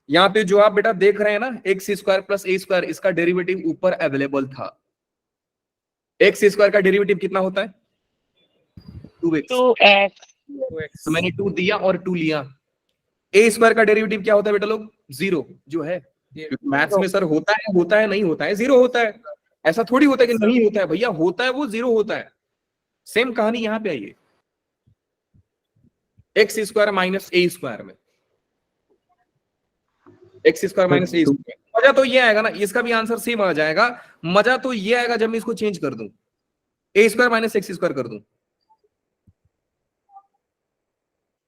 यहाँ पे जो आप बेटा देख रहे हैं ना x square plus A square, इसका डेरिवेटिव ऊपर अवेलेबल था। एक्स स्क्वायर का डेरिवेटिव कितना होता है 2x, 2x तो मैंने 2 दिया और 2 लिया। ए स्क्वायर का डेरिवेटिव क्या होता है बेटा लोग 0 जो है, मैथ्स में सर होता है नहीं होता है 0 होता है, ऐसा थोड़ी होता है कि नहीं होता है भैया, होता है वो 0 होता है। सेम कहानी यहां पे आइए, x square minus a square में x square minus a square, मजा तो ये आएगा ना, इसका भी आंसर सेम आ जाएगा। मजा तो ये आएगा जब मैं इसको चेंज कर दूं, ए स्क्वायर माइनस एक्स स्क्वायर कर दूं।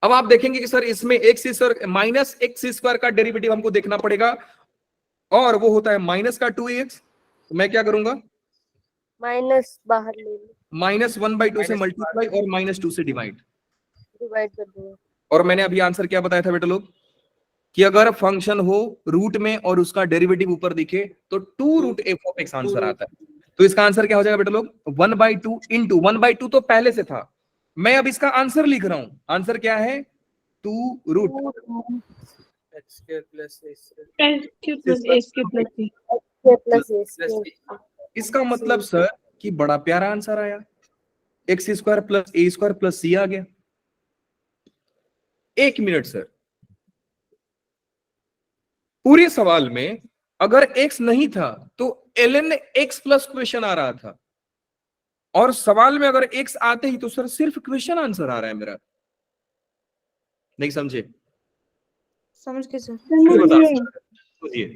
अब आप देखेंगे कि सर इसमें x square minus x square का डेरिवेटिव हमको देखना पड़ेगा, और वो होता है माइनस का 2x। मैं क्या करूंगा माइनस बाहर ले लो, माइनस 1/2 से मल्टीप्लाई और -2 से डिवाइड कर दो। और मैंने अभी आंसर क्या बताया था बेटा लोग कि अगर फंक्शन हो रूट में और उसका डेरिवेटिव ऊपर दिखे तो 2√f(x) आंसर आता है। तो इसका आंसर क्या हो जाएगा बेटा लोग 1/2 इंटू 1/2 तो पहले से था, मैं अब इसका आंसर लिख रहा हूं। आंसर क्या है 2√। x square plus a square इसका मतलब सर कि बड़ा प्यारा आंसर आया, x square plus A square plus सी आ गया। एक मिनट सर, पूरे सवाल में अगर x नहीं था तो ln x प्लस क्वेश्चन आ रहा था, और सवाल में अगर x आते ही तो सर सिर्फ क्वेश्चन आंसर आ रहा है मेरा। नहीं समझे? समझ के सर।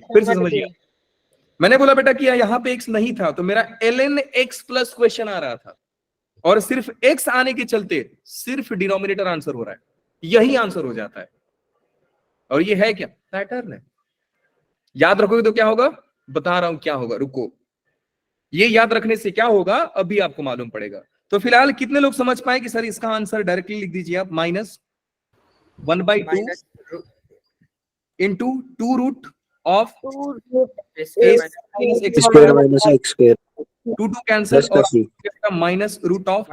फिर से समझिए। मैंने बोला बेटा कि यहाँ पे x नहीं था तो मेरा ln x प्लस क्वेश्चन आ रहा था, और सिर्फ x आने के चलते सिर्फ डिनोमिनेटर आंसर हो रहा है, यही आंसर हो जाता है। और ये है क्या पैटर्न है, याद रखोगे तो क्या होगा, बता रहा हूं क्या होगा, रुको। ये याद रखने से क्या होगा अभी आपको मालूम पड़ेगा। तो फिलहाल कितने लोग समझ पाए कि सर इसका आंसर डायरेक्टली लिख दीजिए आप, -1/2 into 2√of square minus x square 2 cancel और -√of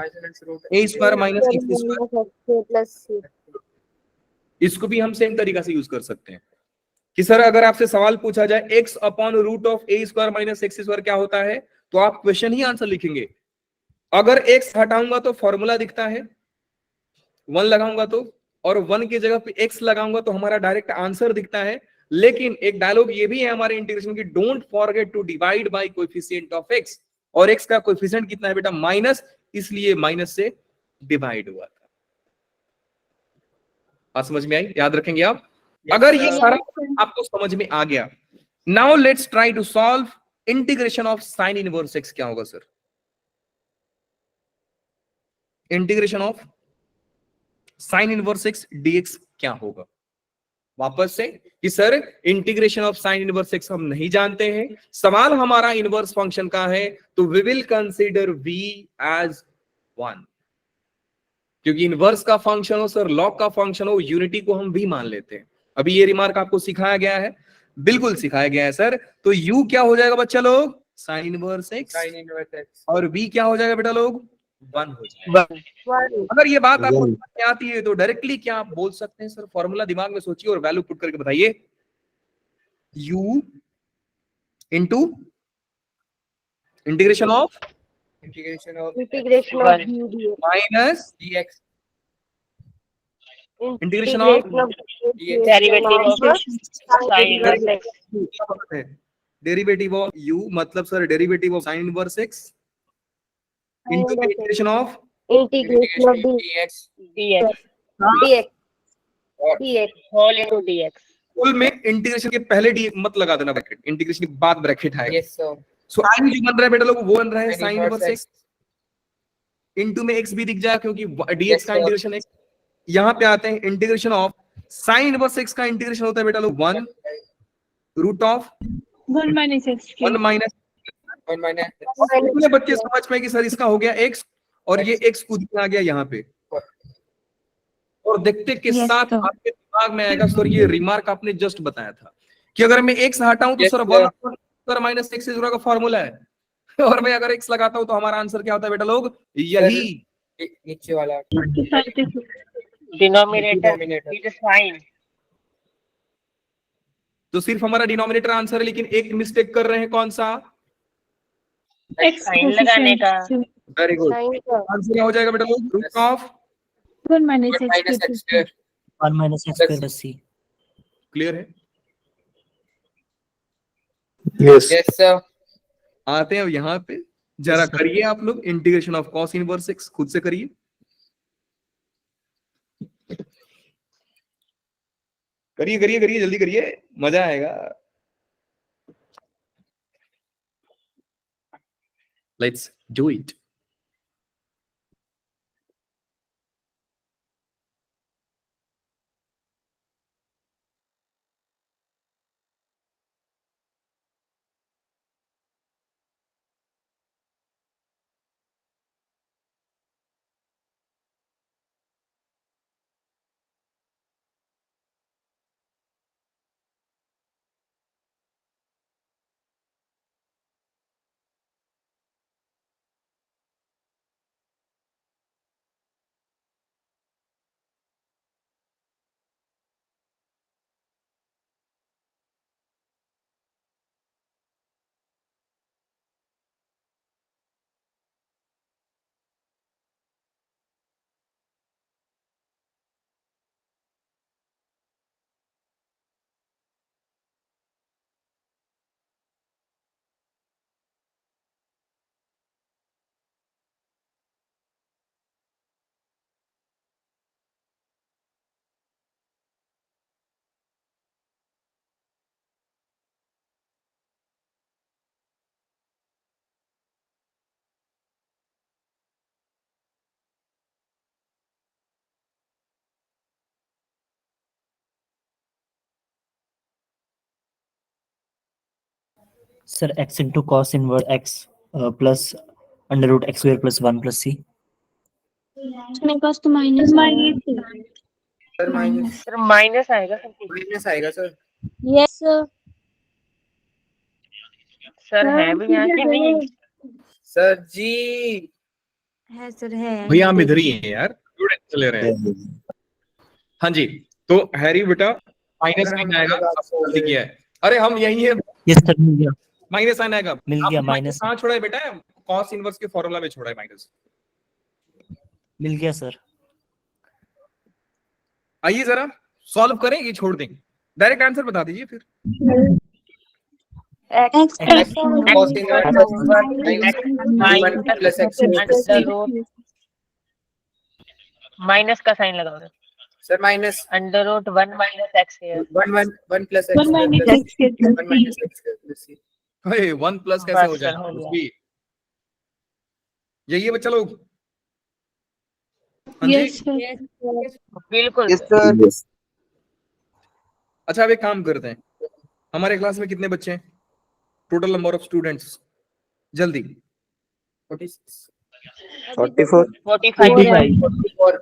a square minus x square. इसको भी हम सेम तरीका से यूज कर सकते हैं कि सर अगर आपसे सवाल पूछा जाए x/√of a square minus x square क्या होता है, तो आप क्वेश्चन ही आंसर लिखेंगे। अगर x हटाऊंगा तो फॉर्मूला दिखता है, 1 लगाऊंगा तो, और 1 की जगह पे x लगाऊंगा तो हमारा डायरेक्ट आंसर दिखता है। लेकिन एक डायलॉग ये भी है हमारे इंटीग्रेशन की, don't forget to divide by coefficient of x, और x का कोएफिशिएंट कितना है बेटा माइनस, इसलिए माइनस से डिवाइड हुआ था। बात समझ में आई? याद रखेंगे आप। अगर ये सारा आपको समझ में आ गया, now let's try to solve integration of sine inverse x। क्या होगा sir integration of sine inverse x dx क्या होगा? वापस से कि sir integration of sine inverse x हम नहीं जानते हैं, सवाल हमारा इनवर्स फंक्शन का है, तो we will consider v as 1, क्योंकि इनवर्स का फंक्शन हो सर, लॉग का फंक्शन हो, यूनिटी को हम v मान लेते हैं। अभी ये रिमार्क आपको सिखाया गया है, बिल्कुल सिखाया गया है सर। तो u क्या हो जाएगा बच्चा लोग साइन इनवर्स x, और v क्या हो जाएगा बेटा लोग 1 हो जाएगा। अगर ये बात आपको समझ में आती है तो डायरेक्टली क्या आप बोल सकते हैं सर, फॉर्मूला दिमाग में सोचिए और वैल्यू पुट करके बताइए, u into integration of minus dx integration of derivative of u, मतलब sir derivative of sine inverse x into integration of full में इंटीग्रेशन के पहले डी मत लगा देना ब्रैकेट, इंटीग्रेशन के बाद ब्रैकेट आएगा। सो आई जो बन रहा है बेटा लोग वो बन रहा है साइन इनवर्स x, इंटू में x भी दिख जाए क्योंकि dx का इंटीग्रेशन x। यहाँ पे आते हैं integration of sine inverse x का इंटीग्रेशन होता है बेटा लोग 1 √of 1 माइनस 1 minus कितने बच्चे समझ में कि सर इसका हो गया x और ये x कूद के आ गया यहाँ पे, और देखते के Yes, साथ sir. आपके दिमाग में आएगा सर ये रिमार्क आपने जस्ट बताया था कि अगर मैं x हटाऊं तो Yes, sir sir. 1 sir minus x का फॉर्मूला है, और मैं अगर x लगाता हूं तो हमारा आंसर क्या होता है बेटा लोग, यही। नीचे वाला डिनोमिनेटर Denominator. With sign. तो सिर्फ हमारा डिनोमिनेटर आंसर है, लेकिन एक मिस्टेक कर रहे हैं, कौन सा? साइन लगाने का। Very good. साइन का आंसर क्या हो जाएगा बेटा लोग? Root of 1 minus x square. 1 minus x square plus c। Clear है? Yes. Yes sir. आते हैं अब यहाँ पे, जरा Yes, sir. करिए आप लोग integration of cos inverse x, खुद से करिए। करिए करिए करिए, जल्दी करिए, मजा आएगा। Let's do it. Sir, x into cos inverse x plus under root x square plus 1 plus c। मेरे पास तो minus Sir minus sir minus आएगा सर। minus आएगा sir. यस सर है भी यहाँ की नहीं? Sir जी. है सर है भैया हम इधर ही हैं यार, स्टूडेंट चले रहे हैं। हाँ जी, तो हैरी बेटा माइनस साइन आएगा, आपको गलती किया है। अरे हम यही है, यस सर, मिल गया माइनस साइन आएगा। मिल गया माइनस। कहाँ छोड़ा है बेटा? कॉस इनवर्स के फॉर्मूला में छोड़ा है माइनस। मिल गया सर। आइए जरा सॉल्व करें, ये छोड़ देंगे, डायरेक्ट आंसर बता दीजिए फिर। X X Cos inverse minus 1 plus x square. Minus का साइन लगाओ Sir minus under root 1 minus x है। 1 plus x square plus 1 minus x square plus c. अरे 1 प्लस कैसे हो बस, जाएगा? हो गया। कुछ भी। यही है बच्चा लोग। हाँ जी, बिल्कुल अच्छा अब एक काम करते हैं, हमारे क्लास में कितने बच्चे हैं? टोटल नंबर ऑफ स्टूडेंट्स, जल्दी। 46. 44. 45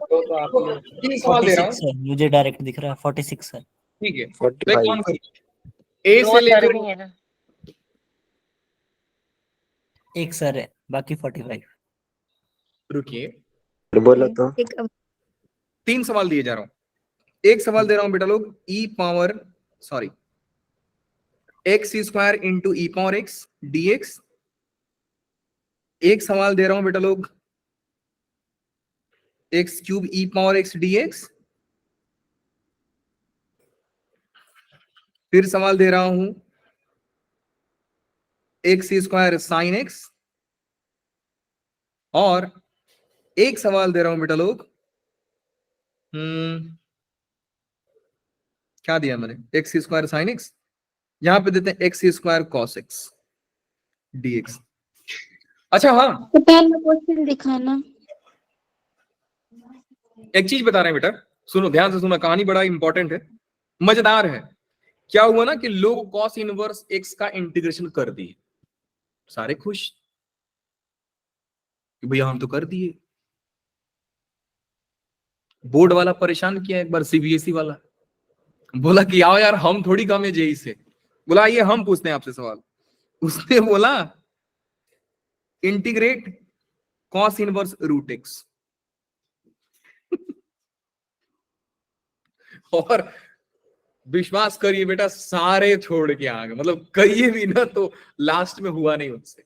तो आप लोग. तीन सवाल दे रहा 46 हूँ, सर, मुझे डायरेक्ट दिख रहा है 46 सर। ठीक है? तो एक 45. काम करिए, ए दो से सर लेकर भी है ना। एक सर है, बाकी 45। रुकिए, बोलो तो. तीन सवाल दिए जा रहा हूँ। एक सवाल दे रहा हूं बेटा लोग, E power sorry X square into ई पावर एक्स डीएक्स। एक सवाल दे रहा हूं बेटा लोग, X cube E power x DX. फिर सवाल दे रहा हूं एक्स स्क्वायर साइन एक्स, और एक सवाल दे रहा हूं बेटा लोग, क्या दिया मैंने, एक्स स्क्वायर साइन एक्स, यहां पे देते हैं x square cos x dx. अच्छा हाँ, तो पहले क्वेश्चन दिखाना। एक चीज बता रहे हैं बेटा, सुनो ध्यान से सुनो, कहानी बड़ा इंपॉर्टेंट है, मजेदार है। क्या हुआ ना कि लोग कॉस इनवर्स एक्स का इंटीग्रेशन कर दिए, सारे खुश कि भैया हम तो कर दिए। बोर्ड वाला परेशान किया एक बार, सीबीएसई वाला बोला कि आओ यार हम थोड़ी कम है जेई से। बोला ये हम पूछते हैं आपसे सवाल। उसने बोला integrate cos inverse root x. और विश्वास करिए बेटा सारे छोड़ के आ गए, मतलब कहिए भी ना तो लास्ट में हुआ नहीं उनसे।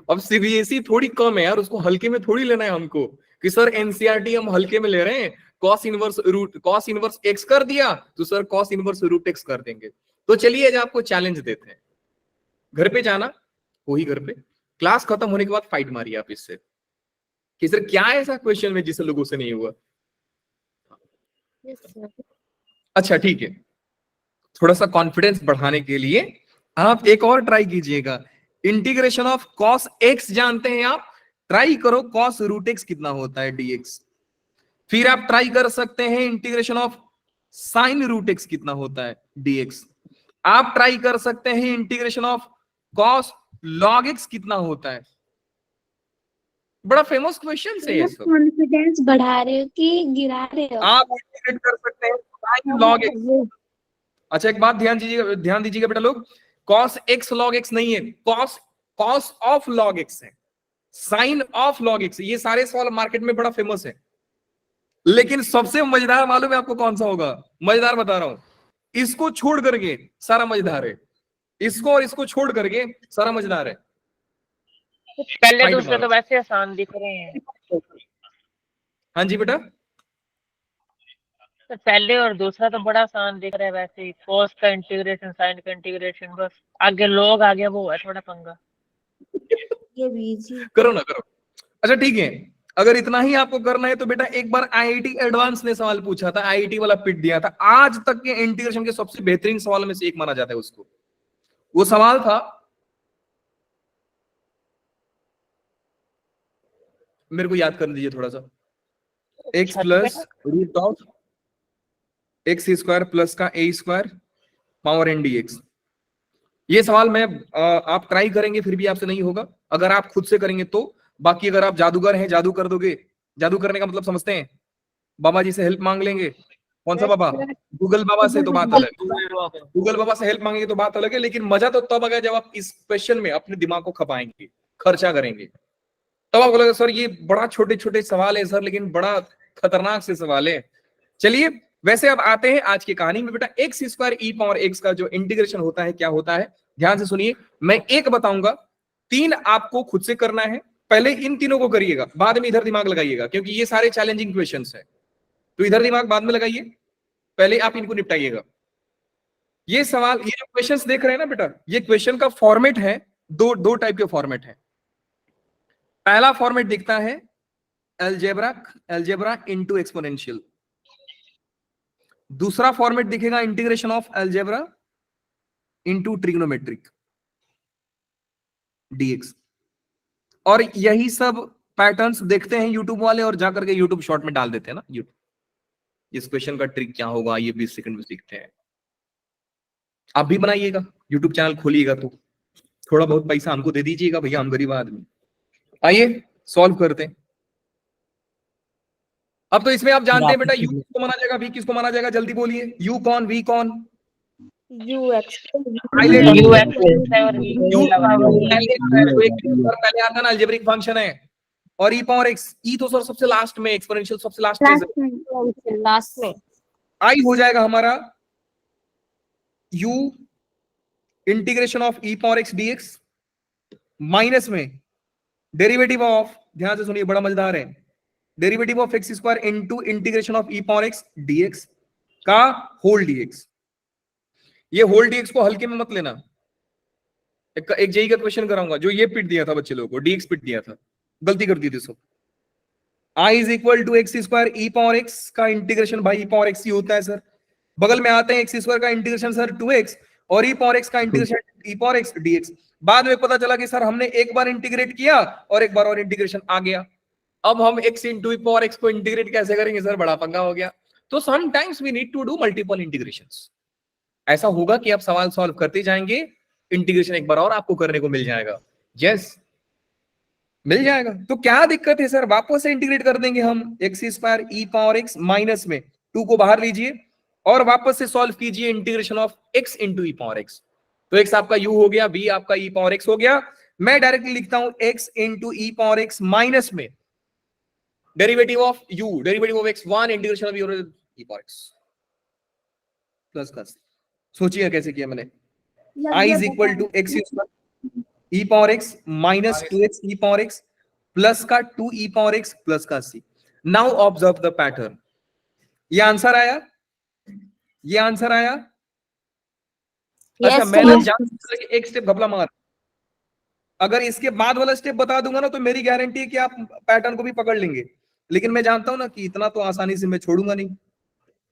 अब सीबीएसई थोड़ी कम है यार, उसको हल्के में थोड़ी लेना है हमको कि सर एनसीईआरटी हम हल्के में ले रहे हैं, कॉस इनवर्स एक्स कर दिया तो sir cos inverse root x कर देंगे। तो चलिए आज आपको चैलेंज देते हैं, घर पे जाना, वही घर पे क्लास खत्म होने के बाद फाइट मारिए आप इससे कि सर क्या ऐसा क्वेश्चन में जिससे लोगों से नहीं हुआ। Yes, sir. अच्छा ठीक है, थोड़ा सा कॉन्फिडेंस बढ़ाने के लिए आप एक और ट्राई कीजिएगा। इंटीग्रेशन ऑफ कॉस एक्स जानते हैं आप, ट्राई करो कॉस रूट एक्स कितना होता है डीएक्स। फिर आप ट्राई कर सकते हैं integration of sine root x कितना होता है डीएक्स। आप ट्राई कर सकते हैं integration of cos log x कितना होता है। बड़ा फेमस क्वेश्चन है ये सब। कॉन्फिडेंस बढ़ा रहे हो कि गिरा रहे हो? आप इंटीग्रेट कर सकते हैं साइन लॉग एक्स। अच्छा एक बात ध्यान दीजिएगा बेटा लोग, कॉस एक्स लॉग एक्स नहीं है, कॉस ऑफ लॉग एक्स है, साइन ऑफ लॉग एक्स। ये सारे सवाल मार्केट में बड़ा फेमस है, लेकिन सबसे मजेदार मालूम है आपको कौन सा होगा? मजेदार बता रहा हूं, इसको छोड़ करके सारा मजेदार है, इसको और इसको छोड़ करके सारा मजेदार है। पहले फाइट दूसरे मारो। तो वैसे आसान दिख रहे हैं। हाँ जी बेटा, तो पहले और दूसरा तो बड़ा आसान दिख रहा है वैसे ही, कॉस का इंटीग्रेशन साइन का इंटीग्रेशन, बस आगे लोग आगे वो है थोड़ा पंगा। ये भी इजी। करो ना करो। अच्छा ठीक है, अगर इतना ही आपको करना है तो बेटा एक बार आईआईटी एडवांस ने सवाल पूछा था, आईआईटी वाला पिट दिया था, आज तक के इंटीग्रेशन के सबसे बेहतरीन सवाल में से एक माना जाता है उसको। वो सवाल था, मेरे को याद करने दीजिए थोड़ा सा, X plus root of x square plus का ए square power N D X. ये सवाल मैं आप ट्राई करेंगे फिर भी आपसे नहीं होगा, अगर आप खुद से करेंगे तो। बाकी अगर आप जादूगर हैं, जादू कर दोगे, जादू करने का मतलब समझते हैं, बाबा जी से हेल्प मांग लेंगे। कौन सा बाबा? गूगल बाबा से, तो बात अलग। गूगल बाबा से हेल्प मांगेंगे तो बात अलग है, लेकिन मजा तो तब आएगा जब आप इस क्वेश्चन में अपने दिमाग को खपाएंगे, खर्चा करेंगे, तब आप बोलेंगे सर ये बड़ा छोटे छोटे सवाल है सर, लेकिन बड़ा खतरनाक से सवाल है। चलिए वैसे अब आते हैं आज की कहानी में। बेटा एक्स स्क्वायर ई पावर एक्स का जो इंटीग्रेशन होता है क्या होता है, ध्यान से सुनिए। मैं एक बताऊंगा, तीन आपको खुद से करना है। पहले इन तीनों को करिएगा, बाद में इधर दिमाग लगाइएगा, क्योंकि ये सारे चैलेंजिंग क्वेश्चंस है, तो इधर दिमाग बाद में लगाइए, पहले आप इनको निपटाइएगा। ये सवाल, ये जो क्वेश्चंस देख रहे हैं ना बेटा, ये क्वेश्चन का फॉर्मेट है, दो टाइप के फॉर्मेट है। पहला फॉर्मेट दिखता है अलजेब्रा इनटू एक्सपोनेंशियल। दूसरा फॉर्मेट दिखेगा integration of algebra into trigonometric dx. और यही सब पैटर्न्स देखते हैं यूट्यूब वाले और जाकर के यूट्यूब शॉर्ट में डाल देते हैं ना यूट्यूब, इस क्वेश्चन का ट्रिक क्या होगा ये 20 सेकंड में सीखते हैं। आप भी बनाइएगा, यूट्यूब चैनल खोलिएगा तो थोड़ा बहुत पैसा हमको दे दीजिएगा भैया, हम गरीब आदमी। आइए सॉल्व करते हैं। अब तो इसमें आप जानते हैं बेटा, यू किसको माना जाएगा, वी किसको माना जाएगा, जल्दी बोलिए। यू कौन, वी कौन? UX पहले आता ना अलजेब्रिक फंक्शन है, और ई पावर एक्स, ई तो सर सबसे लास्ट में, एक्सपोनेंशियल सबसे लास्ट में, लास्ट में आई हो जाएगा हमारा u integration of e power x dx minus में डेरिवेटिव ऑफ, ध्यान से सुनिए बड़ा मजेदार है, derivative of x square into integration of e power x dx का होल डीएक्स। ये होल डीएक्स को हल्के में मत लेना, एक जेई का क्वेश्चन कराऊंगा जो ये पिट दिया था बच्चे लोगों को, डीएक्स पिट दिया था, गलती कर दी थी सब। i is equal to x square E power X का integration by E power X ही होता है सर। बगल में आते हैं एक्स स्क्वायर का इंटीग्रेशन सर 2x और ई पावर एक्स का integration E power x DX. बाद में पता चला कि सर हमने एक बार इंटीग्रेट किया और एक बार और इंटीग्रेशन आ गया, अब हम x इंटू ई पावर एक्स को इंटीग्रेट कैसे करेंगे सर, बड़ा पंगा हो गया। तो sometimes we need to do multiple integrations. ऐसा होगा कि आप सवाल सॉल्व करते जाएंगे, इंटीग्रेशन एक बार और आपको करने को मिल जाएगा। यस, मिल जाएगा। तो क्या दिक्कत है सर, वापस से इंटीग्रेट कर देंगे हम एक्स स्क्वायर ई पावर एक्स माइनस में 2 को बाहर लीजिए और वापस से सॉल्व कीजिए integration of x into E power x. तो x आपका u हो गया, v आपका e पावर x हो गया। मैं डायरेक्टली लिखता हूं x इंटू ई पावर एक्स माइनस में derivative of u, derivative of x1 integration of e power x plus का। सोचिए कैसे किया मैंने, i is equal to x square E power x minus 2x e power x plus का 2 e power x plus का c। Now observe the pattern. ये answer आया, ये आंसर आया। अच्छा, मैंने जान कि एक स्टेप घपला मार, अगर इसके बाद वाला स्टेप बता दूंगा ना तो मेरी गारंटी है कि आप पैटर्न को भी पकड़ लेंगे, लेकिन मैं जानता हूं ना कि इतना तो आसानी से मैं छोड़ूंगा नहीं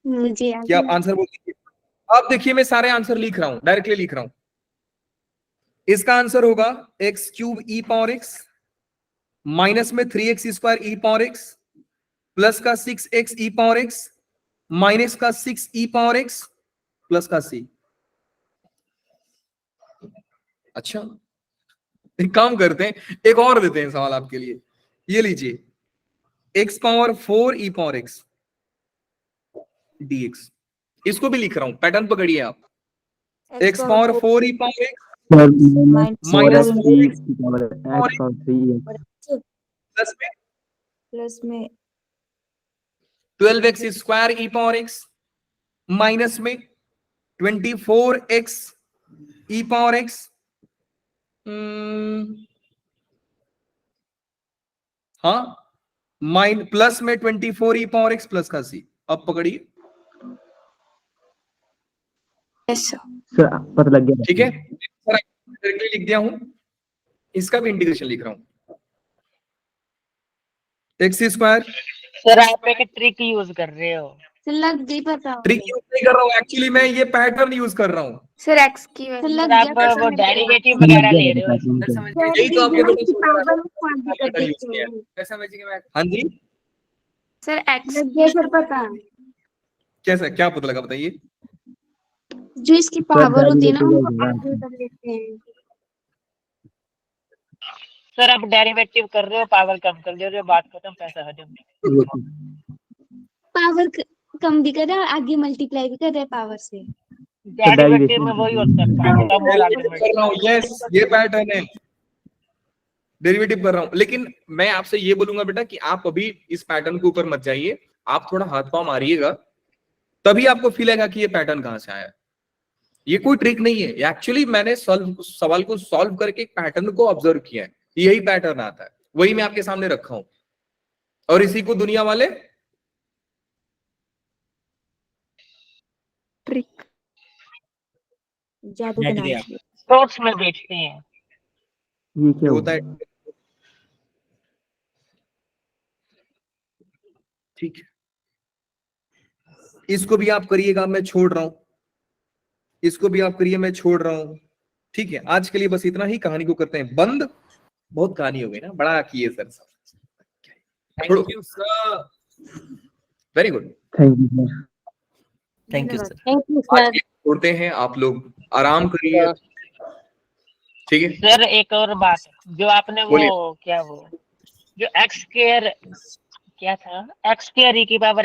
मुझे कि आप आंसर बोल दीजिए। अब देखिए मैं सारे आंसर लिख रहा हूं, डायरेक्टली लिख रहा हूं। इसका आंसर होगा x cube E power x minus में 3x स्क्वायर ई पावर एक्स प्लस का 6x ई पावर एक्स माइनस का 6 ई पावर एक्स प्लस का c। अच्छा, एक काम करते हैं, एक और देते हैं सवाल आपके लिए। ये लीजिए x power 4 E power x dx, इसको भी लिख रहा हूं, पैटर्न पकड़िए आप। x power 4 E power x minus 4x plus में 12x स्क्वायर ई पावर x माइनस में 24x ई पावर x हाँ माइन प्लस में 24 ई पावर x प्लस का c। अब पकड़िए, सर पता लग गया। ठीक है, डायरेक्टली लिख दिया हूं। इसका भी इंटीग्रेशन लिख रहा हूं, एक्स स्क्वायर। सर आप एक ट्रिक यूज कर रहे हो। लग गई पता ट्रिक यूज नहीं कर रहा हूं, एक्चुअली मैं ये पैटर्न यूज कर रहा हूं। सर एक्स की लग सर गया आप वो डेरिवेटिव वगैरह ले रहे हो। यही तो आपके बेटे यूज किया है। हाँ जी, सर एक्स लग गया सर पता, कैसा, क्या पता लगा बताइए। जो इसकी पावर होती है ना उनको आगे कर लेते हैं। सर आप डेरिवेटिव कर रहे हो, पावर कम कर दे रहे हो, बात खत्म, पैसा हजम। पावर कम भी कर रहा है, आगे मल्टीप्लाई भी कर रहा है पावर से। डेरिवेटिव में वही होता है, पावर कम और आगे कर रहा हूँ, यस ये पैटर्न है, डेरिवेटिव कर रहा हूँ। लेकिन मैं आपसे ये बोलूंगा बेटा कि आप अभी इस पैटर्न के ऊपर मत जाइए, आप थोड़ा हाथ पांव मारिएगा, तभी आपको फील आएगा कि ये पैटर्न कहां से आया। ये कोई ट्रिक नहीं है, एक्चुअली मैंने सवाल को सॉल्व करके एक पैटर्न को ऑब्जर्व किया है, यही पैटर्न आता है, वही मैं आपके सामने रखा हूं, और इसी को दुनिया वाले ट्रिक जादू के नाम से स्पोर्ट्स में बेचते हैं। ये क्या होता है। ठीक है, इसको भी आप करिएगा, मैं छोड़ रहा हूं, इसको भी आप करिए, मैं छोड़ रहा हूं। ठीक है, आज के लिए बस इतना ही, कहानी को करते हैं बंद। बहुत कहानी हो गई ना, बड़ा किए sir. Thank you sir, very good, thank you sir. Thank you sir. Thank you आज सर। के लिए छोड़ते हैं, आप लोग आराम करिए, ठीक है। सर एक और बात, जो आपने बोलिए। वो क्या वो जो एक्स स्क्वायर क्या था, एक्स स्क्वायर ई की पावर